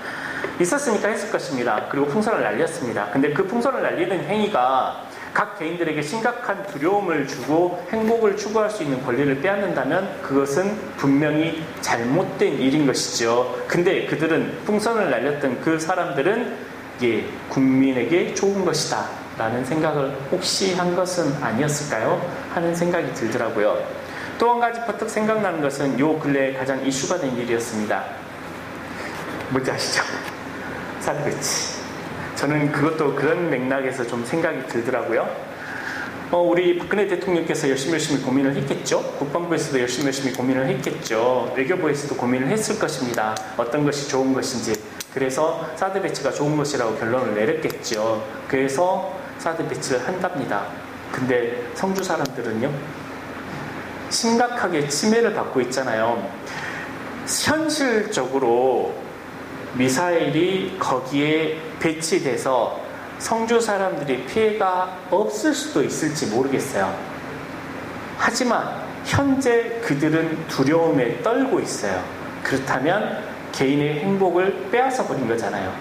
있었으니까 했을 것입니다. 그리고 풍선을 날렸습니다. 근데 그 풍선을 날리는 행위가 각 개인들에게 심각한 두려움을 주고 행복을 추구할 수 있는 권리를 빼앗는다면 그것은 분명히 잘못된 일인 것이죠. 근데 그들은 풍선을 날렸던 그 사람들은 국민에게 좋은 것이다 라는 생각을 혹시 한 것은 아니었을까요? 하는 생각이 들더라고요. 또 한 가지 퍼뜩 생각나는 것은 요 근래에 가장 이슈가 된 일이었습니다. 뭔지 아시죠? 살그치. 저는 그것도 그런 맥락에서 좀 생각이 들더라고요. 우리 박근혜 대통령께서 열심히 고민을 했겠죠. 국방부에서도 열심히 고민을 했겠죠. 외교부에서도 고민을 했을 것입니다. 어떤 것이 좋은 것인지. 그래서 사드 배치가 좋은 것이라고 결론을 내렸겠죠. 그래서 사드 배치를 한답니다. 근데 성주 사람들은요, 심각하게 침해를 받고 있잖아요. 현실적으로 미사일이 거기에 배치돼서 성주 사람들이 피해가 없을 수도 있을지 모르겠어요. 하지만 현재 그들은 두려움에 떨고 있어요. 그렇다면 개인의 행복을 빼앗아 버린 거잖아요.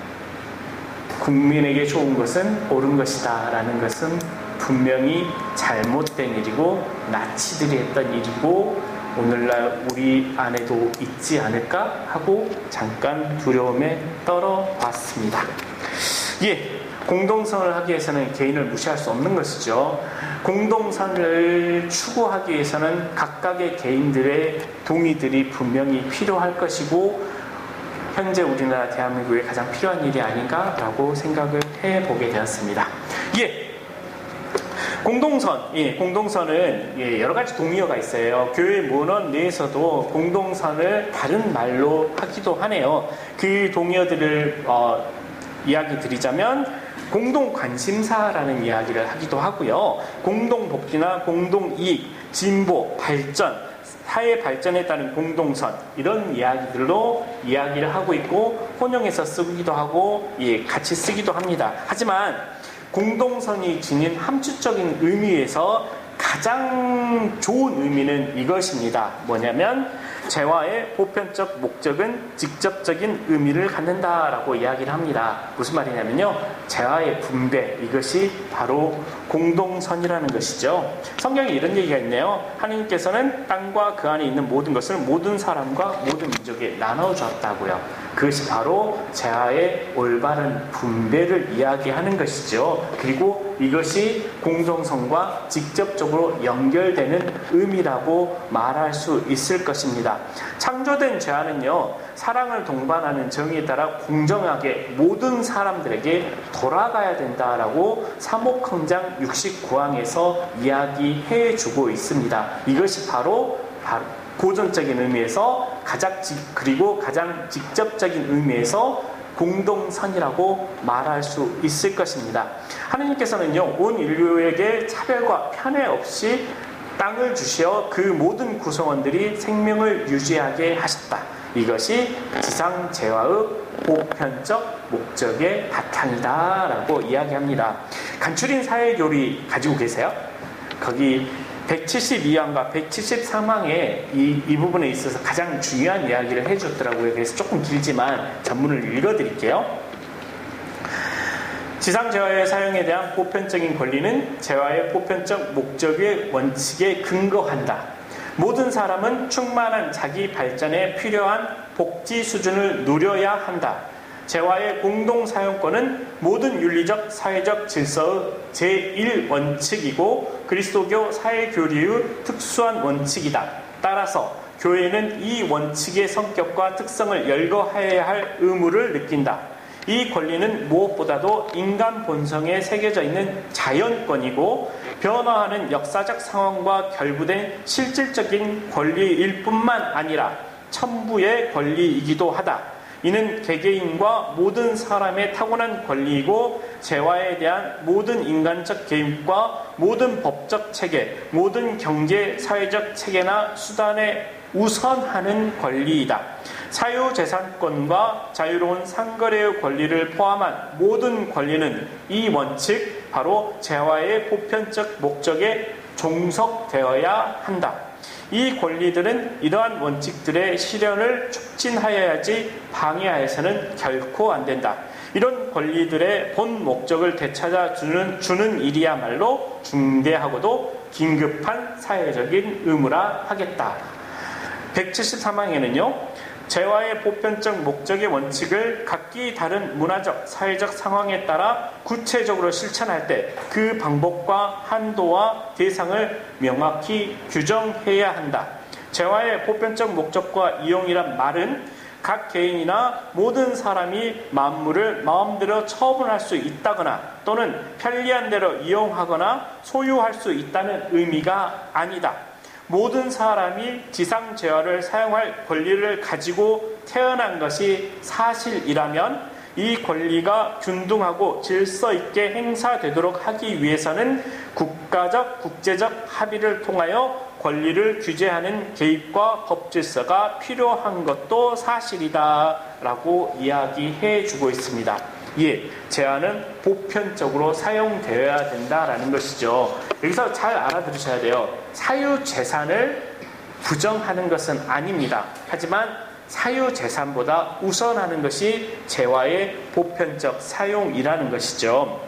국민에게 좋은 것은 옳은 것이다 라는 것은 분명히 잘못된 일이고 나치들이 했던 일이고 오늘날 우리 안에도 있지 않을까 하고 잠깐 두려움에 떨어봤습니다. 공동선을 하기 위해서는 개인을 무시할 수 없는 것이죠. 공동선을 추구하기 위해서는 각각의 개인들의 동의들이 분명히 필요할 것이고 현재 우리나라 대한민국에 가장 필요한 일이 아닌가라고 생각을 해보게 되었습니다. 공동선은 여러 가지 동의어가 있어요. 교회 문헌 내에서도 공동선을 다른 말로 하기도 하네요. 그 동의어들을 이야기 드리자면 공동관심사라는 이야기를 하기도 하고요. 공동복지나 공동이익, 진보, 발전, 사회 발전에 따른 공동선 이런 이야기들로 이야기를 하고 있고 혼용해서 쓰기도 하고 같이 쓰기도 합니다. 하지만 공동선이 지닌 함축적인 의미에서 가장 좋은 의미는 이것입니다. 뭐냐면 재화의 보편적 목적은 직접적인 의미를 갖는다라고 이야기를 합니다. 무슨 말이냐면요, 재화의 분배, 이것이 바로 공동선이라는 것이죠. 성경에 이런 얘기가 있네요. 하나님께서는 땅과 그 안에 있는 모든 것을 모든 사람과 모든 민족에 나눠 주었다고요. 그것이 바로 재화의 올바른 분배를 이야기하는 것이죠. 그리고 이것이 공동선과 직접적으로 연결되는 의미라고 말할 수 있을 것입니다. 창조된 재화는요, 사랑을 동반하는 정의에 따라 공정하게 모든 사람들에게 돌아가야 된다라고 사목헌장 69항에서 이야기해 주고 있습니다. 이것이 바로 고전적인 의미에서 그리고 가장 직접적인 의미에서 공동선이라고 말할 수 있을 것입니다. 하느님께서는요, 온 인류에게 차별과 편애 없이 땅을 주시어 그 모든 구성원들이 생명을 유지하게 하셨다. 이것이 지상재화의 보편적 목적의 바탕이다라고 이야기합니다. 간추린 사회교리 가지고 계세요? 거기 172항과 173항에 이 부분에 있어서 가장 중요한 이야기를 해줬더라고요. 그래서 조금 길지만 전문을 읽어드릴게요. 지상재화의 사용에 대한 보편적인 권리는 재화의 보편적 목적의 원칙에 근거한다. 모든 사람은 충만한 자기 발전에 필요한 복지 수준을 누려야 한다. 재화의 공동사용권은 모든 윤리적, 사회적 질서의 제1원칙이고 그리스도교 사회교리의 특수한 원칙이다. 따라서 교회는 이 원칙의 성격과 특성을 열거해야 할 의무를 느낀다. 이 권리는 무엇보다도 인간 본성에 새겨져 있는 자연권이고 변화하는 역사적 상황과 결부된 실질적인 권리일 뿐만 아니라 천부의 권리이기도 하다. 이는 개개인과 모든 사람의 타고난 권리이고 재화에 대한 모든 인간적 개입과 모든 법적 체계, 모든 경제, 사회적 체계나 수단에 우선하는 권리이다. 사유재산권과 자유로운 상거래의 권리를 포함한 모든 권리는 이 원칙, 바로 재화의 보편적 목적에 종속되어야 한다. 이 권리들은 이러한 원칙들의 실현을 촉진하여야지 방해하여서는 결코 안 된다. 이런 권리들의 본 목적을 되찾아 주는 일이야말로 중대하고도 긴급한 사회적인 의무라 하겠다. 173항에는요. 재화의 보편적 목적의 원칙을 각기 다른 문화적, 사회적 상황에 따라 구체적으로 실천할 때 그 방법과 한도와 대상을 명확히 규정해야 한다. 재화의 보편적 목적과 이용이란 말은 각 개인이나 모든 사람이 만물을 마음대로 처분할 수 있다거나 또는 편리한 대로 이용하거나 소유할 수 있다는 의미가 아니다. 모든 사람이 지상재화를 사용할 권리를 가지고 태어난 것이 사실이라면 이 권리가 균등하고 질서 있게 행사되도록 하기 위해서는 국가적, 국제적 합의를 통하여 권리를 규제하는 개입과 법질서가 필요한 것도 사실이다 라고 이야기해 주고 있습니다. 예, 재화는 보편적으로 사용되어야 된다라는 것이죠. 여기서 잘 알아들으셔야 돼요. 사유재산을 부정하는 것은 아닙니다. 하지만 사유재산보다 우선하는 것이 재화의 보편적 사용이라는 것이죠.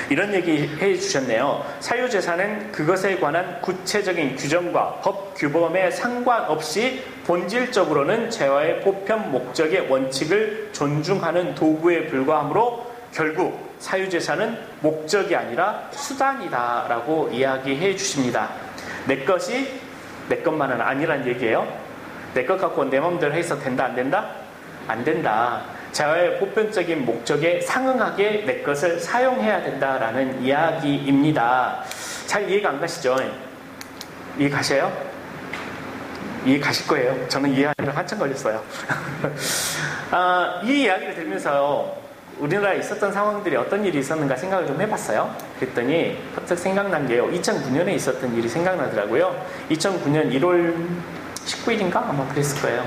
이런 얘기 해주셨네요. 사유재산은 그것에 관한 구체적인 규정과 법 규범에 상관없이 본질적으로는 재화의 보편 목적의 원칙을 존중하는 도구에 불과하므로 결국 사유재산은 목적이 아니라 수단이다 라고 이야기해 주십니다. 내 것이 내 것만은 아니란 얘기예요. 내 것 갖고 내 마음대로 해서 된다 안 된다? 안 된다. 재화의 보편적인 목적에 상응하게 내 것을 사용해야 된다라는 이야기입니다. 잘 이해가 안 가시죠? 이해 가셔요? 이해 가실 거예요. 저는 이해하는데 한참 걸렸어요. 이 이야기를 들으면서 우리나라에 있었던 상황들이 어떤 일이 있었는가 생각을 좀 해봤어요. 그랬더니 퍼뜩 생각난 게요. 2009년에 있었던 일이 생각나더라고요. 2009년 1월 19일인가? 아마 그랬을 거예요.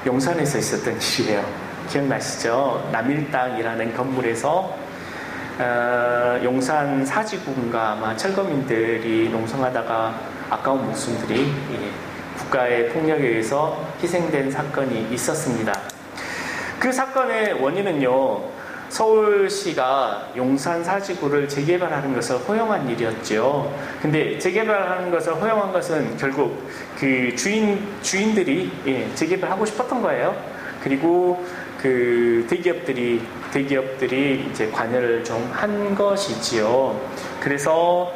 용산에서 있었던 일이에요. 기억나시죠? 남일당이라는 건물에서 용산 사지구인가 아마 철거민들이 농성하다가 아까운 목숨들이 국가의 폭력에 의해서 희생된 사건이 있었습니다. 그 사건의 원인은요, 서울시가 용산 사지구를 재개발하는 것을 허용한 일이었죠. 근데 재개발하는 것을 허용한 것은 결국 그 주인들이 재개발하고 싶었던 거예요. 그리고 그 대기업들이 이제 관여를 좀 한 것이지요. 그래서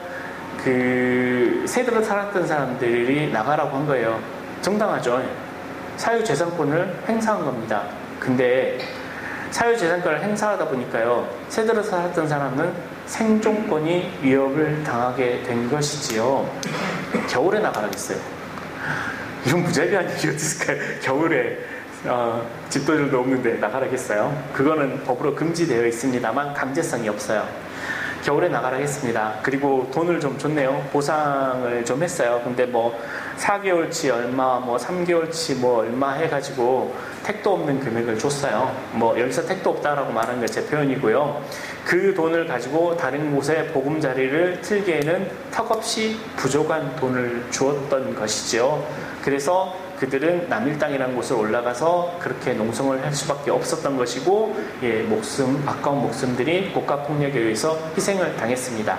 그 세대로 살았던 사람들이 나가라고 한 거예요. 정당하죠. 사유재산권을 행사한 겁니다. 근데 사유재산권을 행사하다 보니까요, 세대로 살았던 사람은 생존권이 위협을 당하게 된 것이지요. 겨울에 나가라겠어요. 이런 무자비한 일이 어디 있을까요? 겨울에 집도들도 없는데 나가라겠어요? 그거는 법으로 금지되어 있습니다만 강제성이 없어요. 겨울에 나가라겠습니다. 그리고 돈을 좀 줬네요. 보상을 좀 했어요. 근데 뭐 4개월치 얼마, 뭐 3개월치 뭐 얼마 해가지고 택도 없는 금액을 줬어요. 뭐 여기서 택도 없다라고 말하는 게 제 표현이고요. 그 돈을 가지고 다른 곳에 보금자리를 틀기에는 턱없이 부족한 돈을 주었던 것이죠. 그래서 그들은 남일당이라는 곳을 올라가서 그렇게 농성을 할 수밖에 없었던 것이고, 아까운 목숨들이 국가폭력에 의해서 희생을 당했습니다.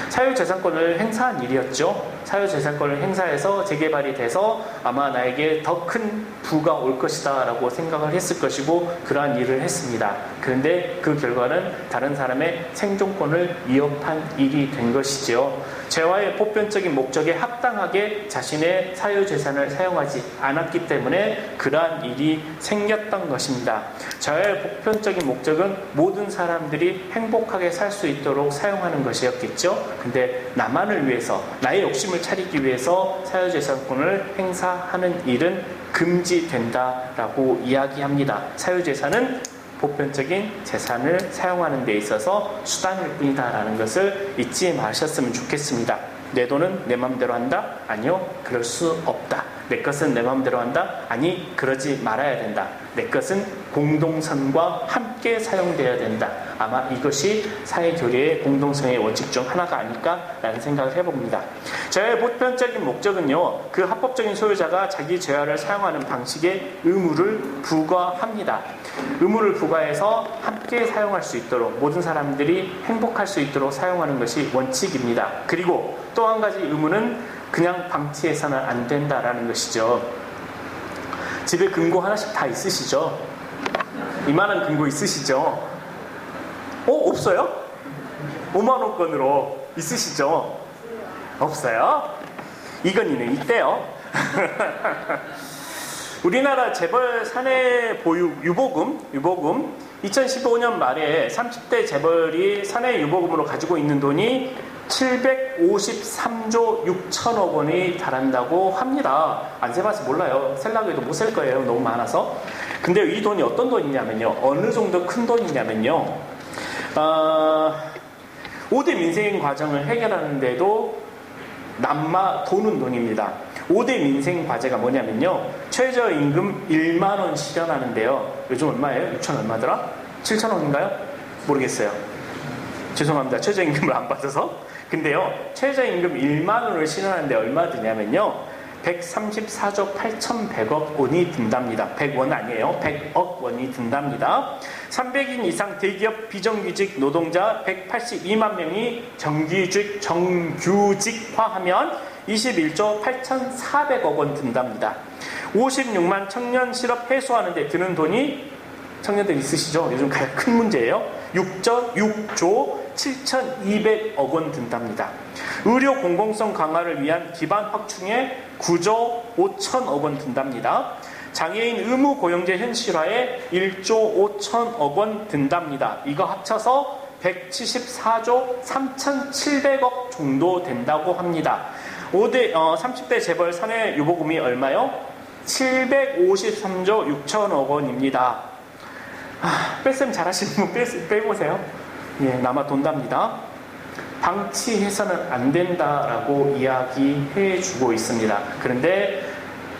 사유재산권을 행사한 일이었죠. 사유재산권을 행사해서 재개발이 돼서 아마 나에게 더 큰 부가 올 것이다 라고 생각을 했을 것이고 그러한 일을 했습니다. 그런데 그 결과는 다른 사람의 생존권을 위협한 일이 된 것이죠. 재화의 보편적인 목적에 합당하게 자신의 사유재산을 사용하지 않았기 때문에 그러한 일이 생겼던 것입니다. 재화의 보편적인 목적은 모든 사람들이 행복하게 살 수 있도록 사용하는 것이었겠죠. 근데 나만을 위해서, 나의 욕심을 차리기 위해서 사유재산권을 행사하는 일은 금지된다라고 이야기합니다. 사유재산은 보편적인 재산을 사용하는 데 있어서 수단일 뿐이다라는 것을 잊지 마셨으면 좋겠습니다. 내 돈은 내 마음대로 한다? 아니요, 그럴 수 없다. 내 것은 내 마음대로 한다? 아니, 그러지 말아야 된다. 내 것은 공동선과 함께 사용되어야 된다. 아마 이것이 사회교류의 공동성의 원칙 중 하나가 아닐까라는 생각을 해봅니다. 재화의 보편적인 목적은요, 그 합법적인 소유자가 자기 재화를 사용하는 방식에 의무를 부과합니다. 의무를 부과해서 함께 사용할 수 있도록, 모든 사람들이 행복할 수 있도록 사용하는 것이 원칙입니다. 그리고 또 한 가지 의무는 그냥 방치해서는 안 된다라는 것이죠. 집에 금고 하나씩 다 있으시죠? 이만한 금고 있으시죠? 없어요? 5만원권으로 있으시죠? 없어요? 이건희는 있대요. 우리나라 재벌 사내 보유 유보금 2015년 말에 30대 재벌이 사내 유보금으로 가지고 있는 돈이 753조 6천억 원이 달한다고 합니다. 안 세봐서 몰라요. 셀라고 해도 못 셀 거예요. 너무 많아서. 근데 이 돈이 어떤 돈이냐면요. 어느 정도 큰 돈이냐면요. 5대 민생 과정을 해결하는데도 남마 도는 돈입니다. 5대 민생 과제가 뭐냐면요. 최저임금 1만원 실현하는데요. 요즘 얼마예요? 6천 얼마더라? 7천 원인가요? 모르겠어요. 죄송합니다. 최저임금을 안 받아서. 근데요. 최저임금 1만원을 실현하는데 얼마 드냐면요. 134조 8,100억 원이 든답니다. 100원 아니에요. 100억 원이 든답니다. 300인 이상 대기업 비정규직 노동자 182만 명이 정규직화하면 21조 8,400억 원 든답니다. 56만 청년 실업 해소하는 데 드는 돈이 청년들 있으시죠? 요즘 가장 큰 문제예요. 6조 7,200억 원 든답니다. 의료 공공성 강화를 위한 기반 확충에 9조 5천억 원 든답니다. 장애인 의무 고용제 현실화에 1조 5천억 원 든답니다. 이거 합쳐서 174조 3,700억 정도 된다고 합니다. 30대 재벌 사내 유보금이 얼마요? 753조 6천억 원입니다. 뺄셈 잘하시는 분 빼보세요. 예, 남아 돈답니다. 방치해서는 안 된다라고 이야기해 주고 있습니다. 그런데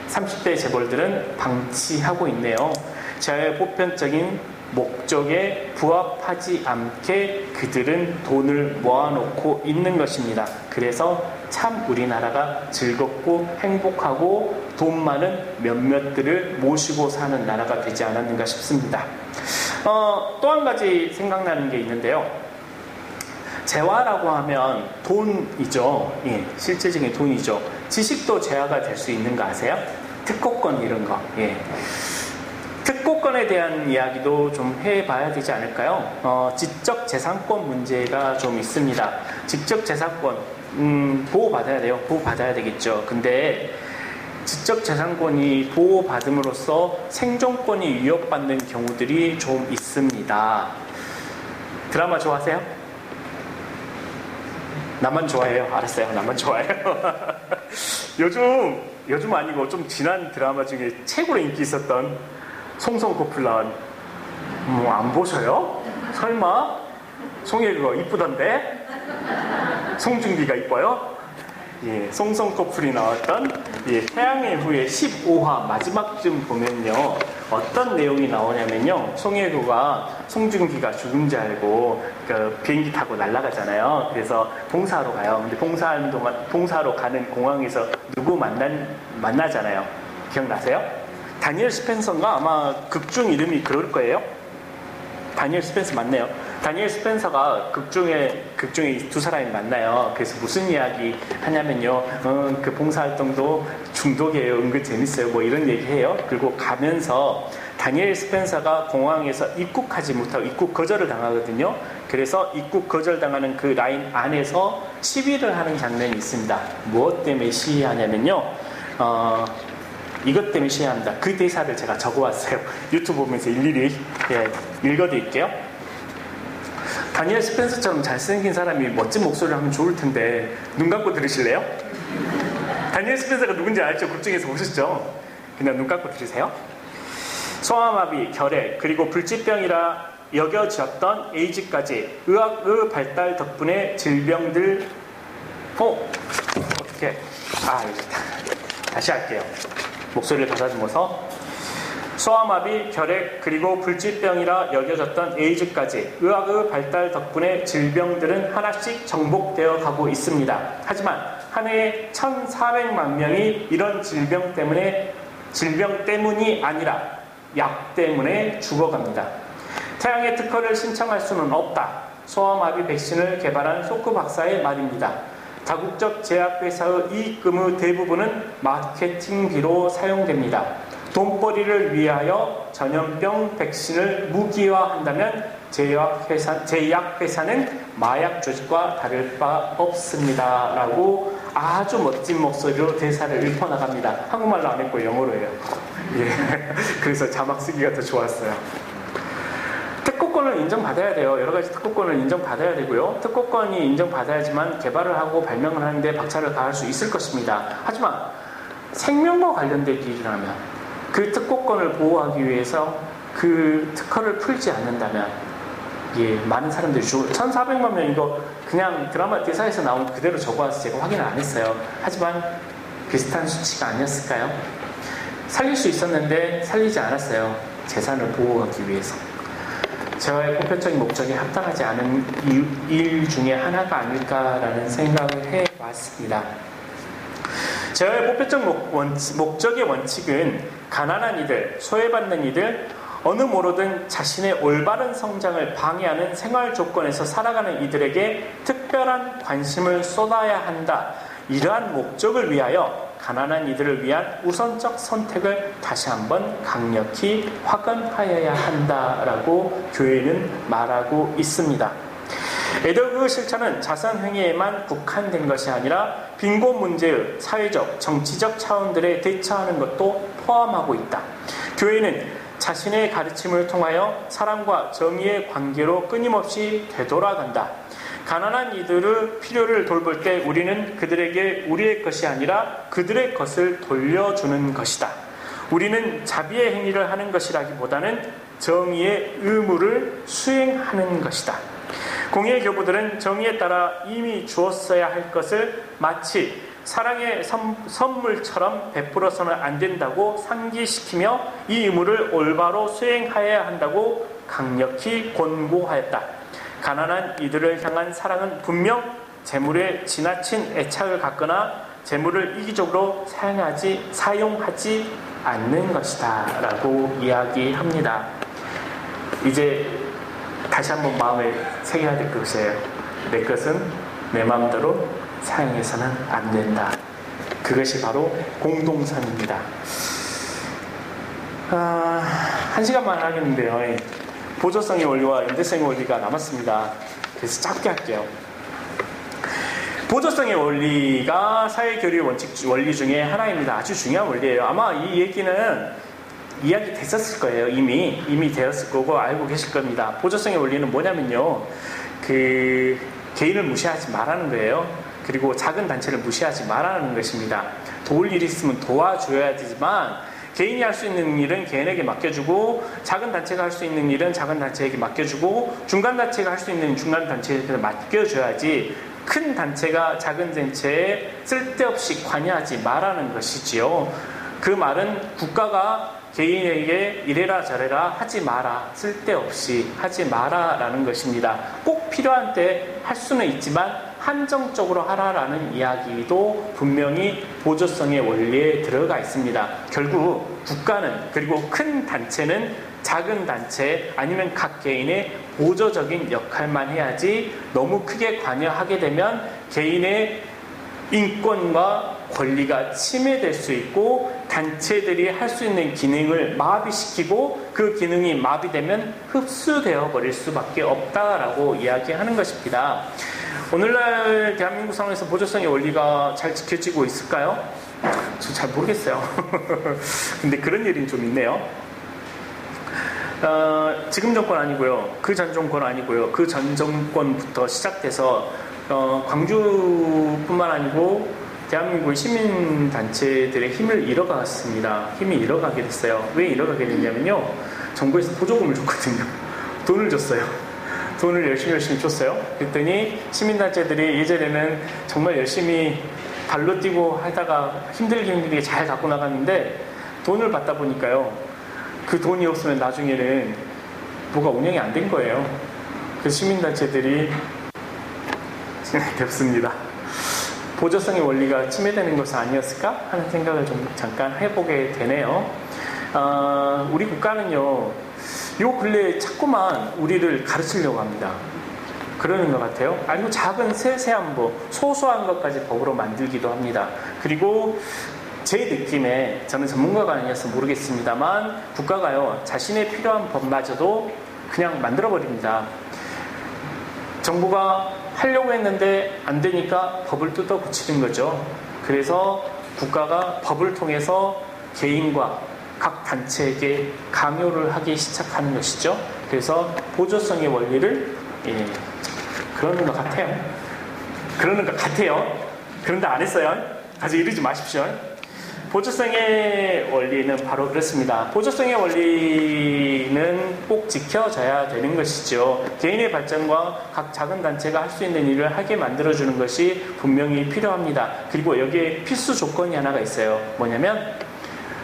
30대 재벌들은 방치하고 있네요. 제 보편적인 목적에 부합하지 않게 그들은 돈을 모아놓고 있는 것입니다. 그래서 참 우리나라가 즐겁고 행복하고 돈 많은 몇몇들을 모시고 사는 나라가 되지 않았는가 싶습니다. 또 한 가지 생각나는 게 있는데요. 재화라고 하면 돈이죠. 예, 실제적인 돈이죠. 지식도 재화가 될 수 있는 거 아세요? 특허권 이런 거. 예. 특허권에 대한 이야기도 좀 해봐야 되지 않을까요? 지적재산권 문제가 좀 있습니다. 지적재산권 보호받아야 돼요. 보호받아야 되겠죠. 근데 지적재산권이 보호받음으로써 생존권이 위협받는 경우들이 좀 있습니다. 드라마 좋아하세요? 나만 좋아해요. 알았어요. 나만 좋아해요. 요즘 아니고 좀 지난 드라마 중에 최고로 인기 있었던 송송 커플 나온 안 보셔요? 설마? 송혜 그거 이쁘던데? 송중기가 이뻐요? 예, 송송 커플이 나왔던 태양의 후예 15화 마지막쯤 보면요. 어떤 내용이 나오냐면요. 송혜교가 송중기가 죽은 줄 알고 그 비행기 타고 날아가잖아요. 그래서 봉사하러 가요. 근데 봉사하러 가는 공항에서 누구 만나잖아요. 기억나세요? 다니엘 스펜서인가? 아마 극중 이름이 그럴 거예요. 다니엘 스펜서 맞네요. 다니엘 스펜서가 극중에 두 사람이 만나요. 그래서 무슨 이야기 하냐면요. 그 봉사활동도 중독이에요. 은근 재밌어요. 뭐 이런 얘기해요. 그리고 가면서 다니엘 스펜서가 공항에서 입국하지 못하고 입국 거절을 당하거든요. 그래서 입국 거절당하는 그 라인 안에서 시위를 하는 장면이 있습니다. 무엇 때문에 시위하냐면요. 이것 때문에 시위합니다. 그 대사를 제가 적어왔어요. 유튜브 보면서 일일이 읽어드릴게요. 다니엘 스펜서처럼 잘생긴 사람이 멋진 목소리를 하면 좋을 텐데 눈 감고 들으실래요? 다니엘 스펜서가 누군지 알죠? 극중에서 보셨죠? 그냥 눈 감고 들으세요. 소아마비, 결핵, 그리고 불치병이라 여겨졌던 에이즈까지 의학의 발달 덕분에 질병들 어떻게 다시 할게요. 목소리를 다듬어서 소아마비, 결핵, 그리고 불치병이라 여겨졌던 에이즈까지 의학의 발달 덕분에 질병들은 하나씩 정복되어 가고 있습니다. 하지만 한 해에 1,400만 명이 이런 질병 때문이 아니라 약 때문에 죽어갑니다. 태양의 특허를 신청할 수는 없다. 소아마비 백신을 개발한 소크 박사의 말입니다. 다국적 제약회사의 이익금의 대부분은 마케팅비로 사용됩니다. 돈벌이를 위하여 전염병 백신을 무기화한다면 제약회사는 마약 조직과 다를 바 없습니다. 라고 아주 멋진 목소리로 대사를 읊어나갑니다. 한국말로 안 했고 영어로 해요. 예. 그래서 자막 쓰기가 더 좋았어요. 특허권을 인정받아야 돼요. 여러 가지 특허권을 인정받아야 되고요. 특허권이 인정받아야지만 개발을 하고 발명을 하는데 박차를 가할 수 있을 것입니다. 하지만 생명과 관련된 일이라면 그 특허권을 보호하기 위해서 그 특허를 풀지 않는다면 예, 많은 사람들이 1400만 명 이거 그냥 드라마 대사에서 나온 그대로 적어와서 제가 확인을 안 했어요. 하지만 비슷한 수치가 아니었을까요? 살릴 수 있었는데 살리지 않았어요. 재산을 보호하기 위해서. 저의 보편적인 목적에 합당하지 않은 일 중에 하나가 아닐까라는 생각을 해왔습니다. 저의 보편적 목적의 원칙은 가난한 이들, 소외받는 이들, 어느 모로든 자신의 올바른 성장을 방해하는 생활 조건에서 살아가는 이들에게 특별한 관심을 쏟아야 한다. 이러한 목적을 위하여 가난한 이들을 위한 우선적 선택을 다시 한번 강력히 확언하여야 한다라고 교회는 말하고 있습니다. 에더그 실천은 자선행위에만 국한된 것이 아니라 빈곤 문제의 사회적, 정치적 차원들에 대처하는 것도 포함하고 있다. 교회는 자신의 가르침을 통하여 사랑과 정의의 관계로 끊임없이 되돌아간다. 가난한 이들의 필요를 돌볼 때 우리는 그들에게 우리의 것이 아니라 그들의 것을 돌려주는 것이다. 우리는 자비의 행위를 하는 것이라기보다는 정의의 의무를 수행하는 것이다. 공의의 교부들은 정의에 따라 이미 주었어야 할 것을 마치 사랑의 선물처럼 베풀어서는 안 된다고 상기시키며 이 의무를 올바로 수행하여야 한다고 강력히 권고하였다. 가난한 이들을 향한 사랑은 분명 재물에 지나친 애착을 갖거나 재물을 이기적으로 사용하지 않는 것이다 라고 이야기합니다. 이제 다시 한번 마음에 새겨야 될 것이에요. 내 것은 내 마음대로 사용해서는 안 된다. 그것이 바로 공동선입니다. 1시간만 하겠는데요. 보조성의 원리와 연대성의 원리가 남았습니다. 그래서 짧게 할게요. 보조성의 원리가 사회교류 원리 중에 하나입니다. 아주 중요한 원리예요. 아마 이 얘기는 이야기 됐었을 거예요. 이미 되었을 거고 알고 계실 겁니다. 보조성의 원리는 뭐냐면요. 개인을 무시하지 말라는 거예요. 그리고 작은 단체를 무시하지 말라는 것입니다. 도울 일이 있으면 도와줘야 되지만 개인이 할 수 있는 일은 개인에게 맡겨주고 작은 단체가 할 수 있는 일은 작은 단체에게 맡겨주고 중간 단체가 할 수 있는 일은 중간 단체에게 맡겨줘야지 큰 단체가 작은 단체에 쓸데없이 관여하지 말라는 것이지요. 그 말은 국가가 개인에게 이래라 저래라 하지 마라, 쓸데없이 하지 마라 라는 것입니다. 꼭 필요한 때 할 수는 있지만 한정적으로 하라라는 이야기도 분명히 보조성의 원리에 들어가 있습니다. 결국 국가는 그리고 큰 단체는 작은 단체 아니면 각 개인의 보조적인 역할만 해야지 너무 크게 관여하게 되면 개인의 인권과 권리가 침해될 수 있고 단체들이 할 수 있는 기능을 마비시키고 그 기능이 마비되면 흡수되어 버릴 수밖에 없다라고 이야기하는 것입니다. 오늘날 대한민국 상황에서 보조성의 원리가 잘 지켜지고 있을까요? 저 잘 모르겠어요. 근데 그런 일이 좀 있네요. 지금 정권 아니고요. 그 전 정권 아니고요. 그 전 정권부터 시작돼서 광주뿐만 아니고 대한민국의 시민단체들의 힘을 잃어갔습니다. 힘이 잃어가게 됐어요. 왜 잃어가게 됐냐면요. 정부에서 보조금을 줬거든요. 돈을 줬어요. 돈을 열심히 줬어요. 그랬더니 시민단체들이 예전에는 정말 열심히 발로 뛰고 하다가 힘들게 잘 갖고 나갔는데 돈을 받다 보니까요. 그 돈이 없으면 나중에는 뭐가 운영이 안 된 거예요. 그 시민단체들이 됐습니다. 보조성의 원리가 침해되는 것은 아니었을까 하는 생각을 좀 잠깐 해보게 되네요. 우리 국가는요, 요 근래에 자꾸만 우리를 가르치려고 합니다. 그러는 것 같아요. 아니고 작은 세세한 소소한 것까지 법으로 만들기도 합니다. 그리고 제 느낌에, 저는 전문가가 아니어서 모르겠습니다만 국가가요, 자신의 필요한 법마저도 그냥 만들어버립니다. 정부가 하려고 했는데 안 되니까 법을 뜯어 고치는 거죠. 그래서 국가가 법을 통해서 개인과 각 단체에게 강요를 하기 시작하는 것이죠. 그래서 보조성의 원리를 그러는 것 같아요. 그런데 안 했어요. 아직 이러지 마십시오. 보조성의 원리는 바로 그렇습니다. 보조성의 원리는 꼭 지켜져야 되는 것이죠. 개인의 발전과 각 작은 단체가 할 수 있는 일을 하게 만들어주는 것이 분명히 필요합니다. 그리고 여기에 필수 조건이 하나가 있어요. 뭐냐면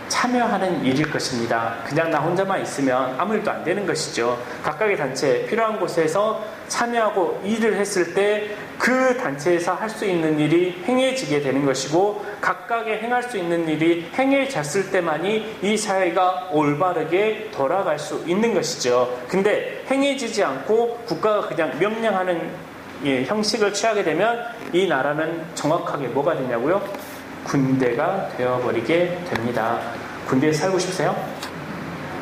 참여하는 일일 것입니다. 그냥 나 혼자만 있으면 아무 일도 안 되는 것이죠. 각각의 단체, 필요한 곳에서 참여하고 일을 했을 때 그 단체에서 할 수 있는 일이 행해지게 되는 것이고, 각각의 행할 수 있는 일이 행해졌을 때만이 이 사회가 올바르게 돌아갈 수 있는 것이죠. 근데 행해지지 않고 국가가 그냥 명령하는 형식을 취하게 되면 이 나라는 정확하게 뭐가 되냐고요? 군대가 되어버리게 됩니다. 군대에 살고 싶으세요?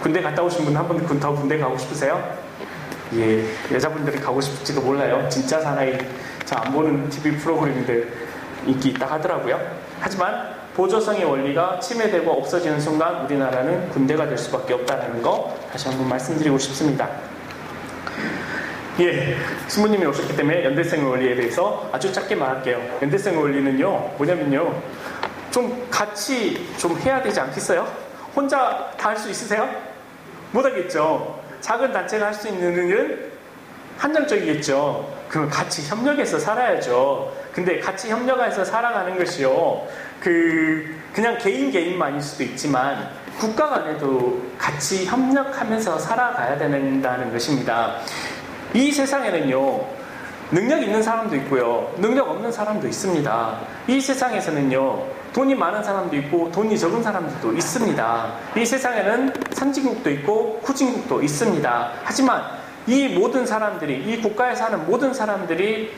군대 갔다 오신 분 한 분 더 군대 가고 싶으세요? 예, 여자분들이 가고 싶을지도 몰라요. 진짜 사나이 잘 안 보는 TV 프로그램인데 인기 있다 하더라고요. 하지만 보조성의 원리가 침해되고 없어지는 순간 우리나라는 군대가 될 수밖에 없다는 거 다시 한번 말씀드리고 싶습니다. 예, 신부님이 오셨기 때문에 연대성의 원리에 대해서 아주 짧게 말할게요. 연대성의 원리는요, 뭐냐면요, 좀 같이 좀 해야 되지 않겠어요? 혼자 다 할 수 있으세요? 못하겠죠. 작은 단체가 할 수 있는 일은 한정적이겠죠. 그럼 같이 협력해서 살아야죠. 근데 같이 협력해서 살아가는 것이요, 그냥 개인만일 수도 있지만 국가 간에도 같이 협력하면서 살아가야 된다는 것입니다. 이 세상에는요, 능력 있는 사람도 있고요, 능력 없는 사람도 있습니다. 이 세상에서는요, 돈이 많은 사람도 있고 돈이 적은 사람들도 있습니다. 이 세상에는 선진국도 있고 후진국도 있습니다. 하지만 이 모든 사람들이, 이 국가에 사는 모든 사람들이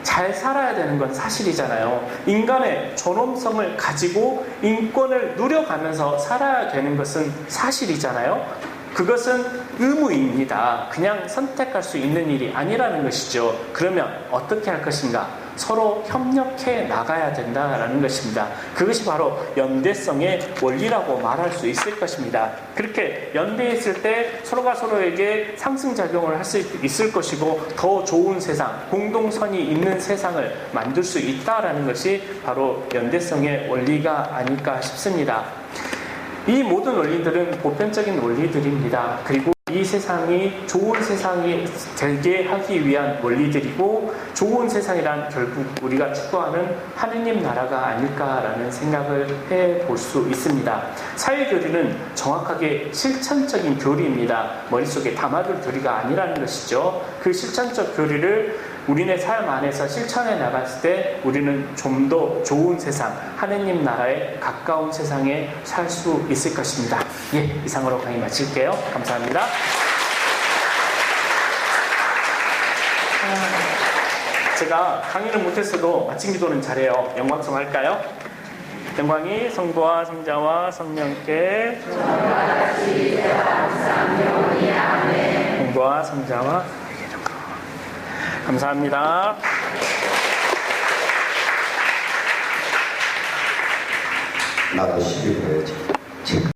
잘 살아야 되는 건 사실이잖아요. 인간의 존엄성을 가지고 인권을 누려가면서 살아야 되는 것은 사실이잖아요. 그것은 의무입니다. 그냥 선택할 수 있는 일이 아니라는 것이죠. 그러면 어떻게 할 것인가? 서로 협력해 나가야 된다는 것입니다. 그것이 바로 연대성의 원리라고 말할 수 있을 것입니다. 그렇게 연대했을 때 서로가 서로에게 상승작용을 할 수 있을 것이고, 더 좋은 세상, 공동선이 있는 세상을 만들 수 있다는 것이 바로 연대성의 원리가 아닐까 싶습니다. 이 모든 원리들은 보편적인 원리들입니다. 그리고 이 세상이 좋은 세상이 되게 하기 위한 원리들이고, 좋은 세상이란 결국 우리가 추구하는 하느님 나라가 아닐까라는 생각을 해볼 수 있습니다. 사회교리는 정확하게 실천적인 교리입니다. 머릿속에 담아둘 교리가 아니라는 것이죠. 그 실천적 교리를 우리네 삶 안에서 실천해 나갔을 때 우리는 좀 더 좋은 세상, 하느님 나라에 가까운 세상에 살 수 있을 것입니다. 예, 이상으로 강의 마칠게요. 감사합니다. 제가 강의는 못했어도 마친 기도는 잘해요. 영광송 할까요? 영광이 성부와 성자와 성령께 성부와 성자와 감사합니다. 나도 12분 해야지.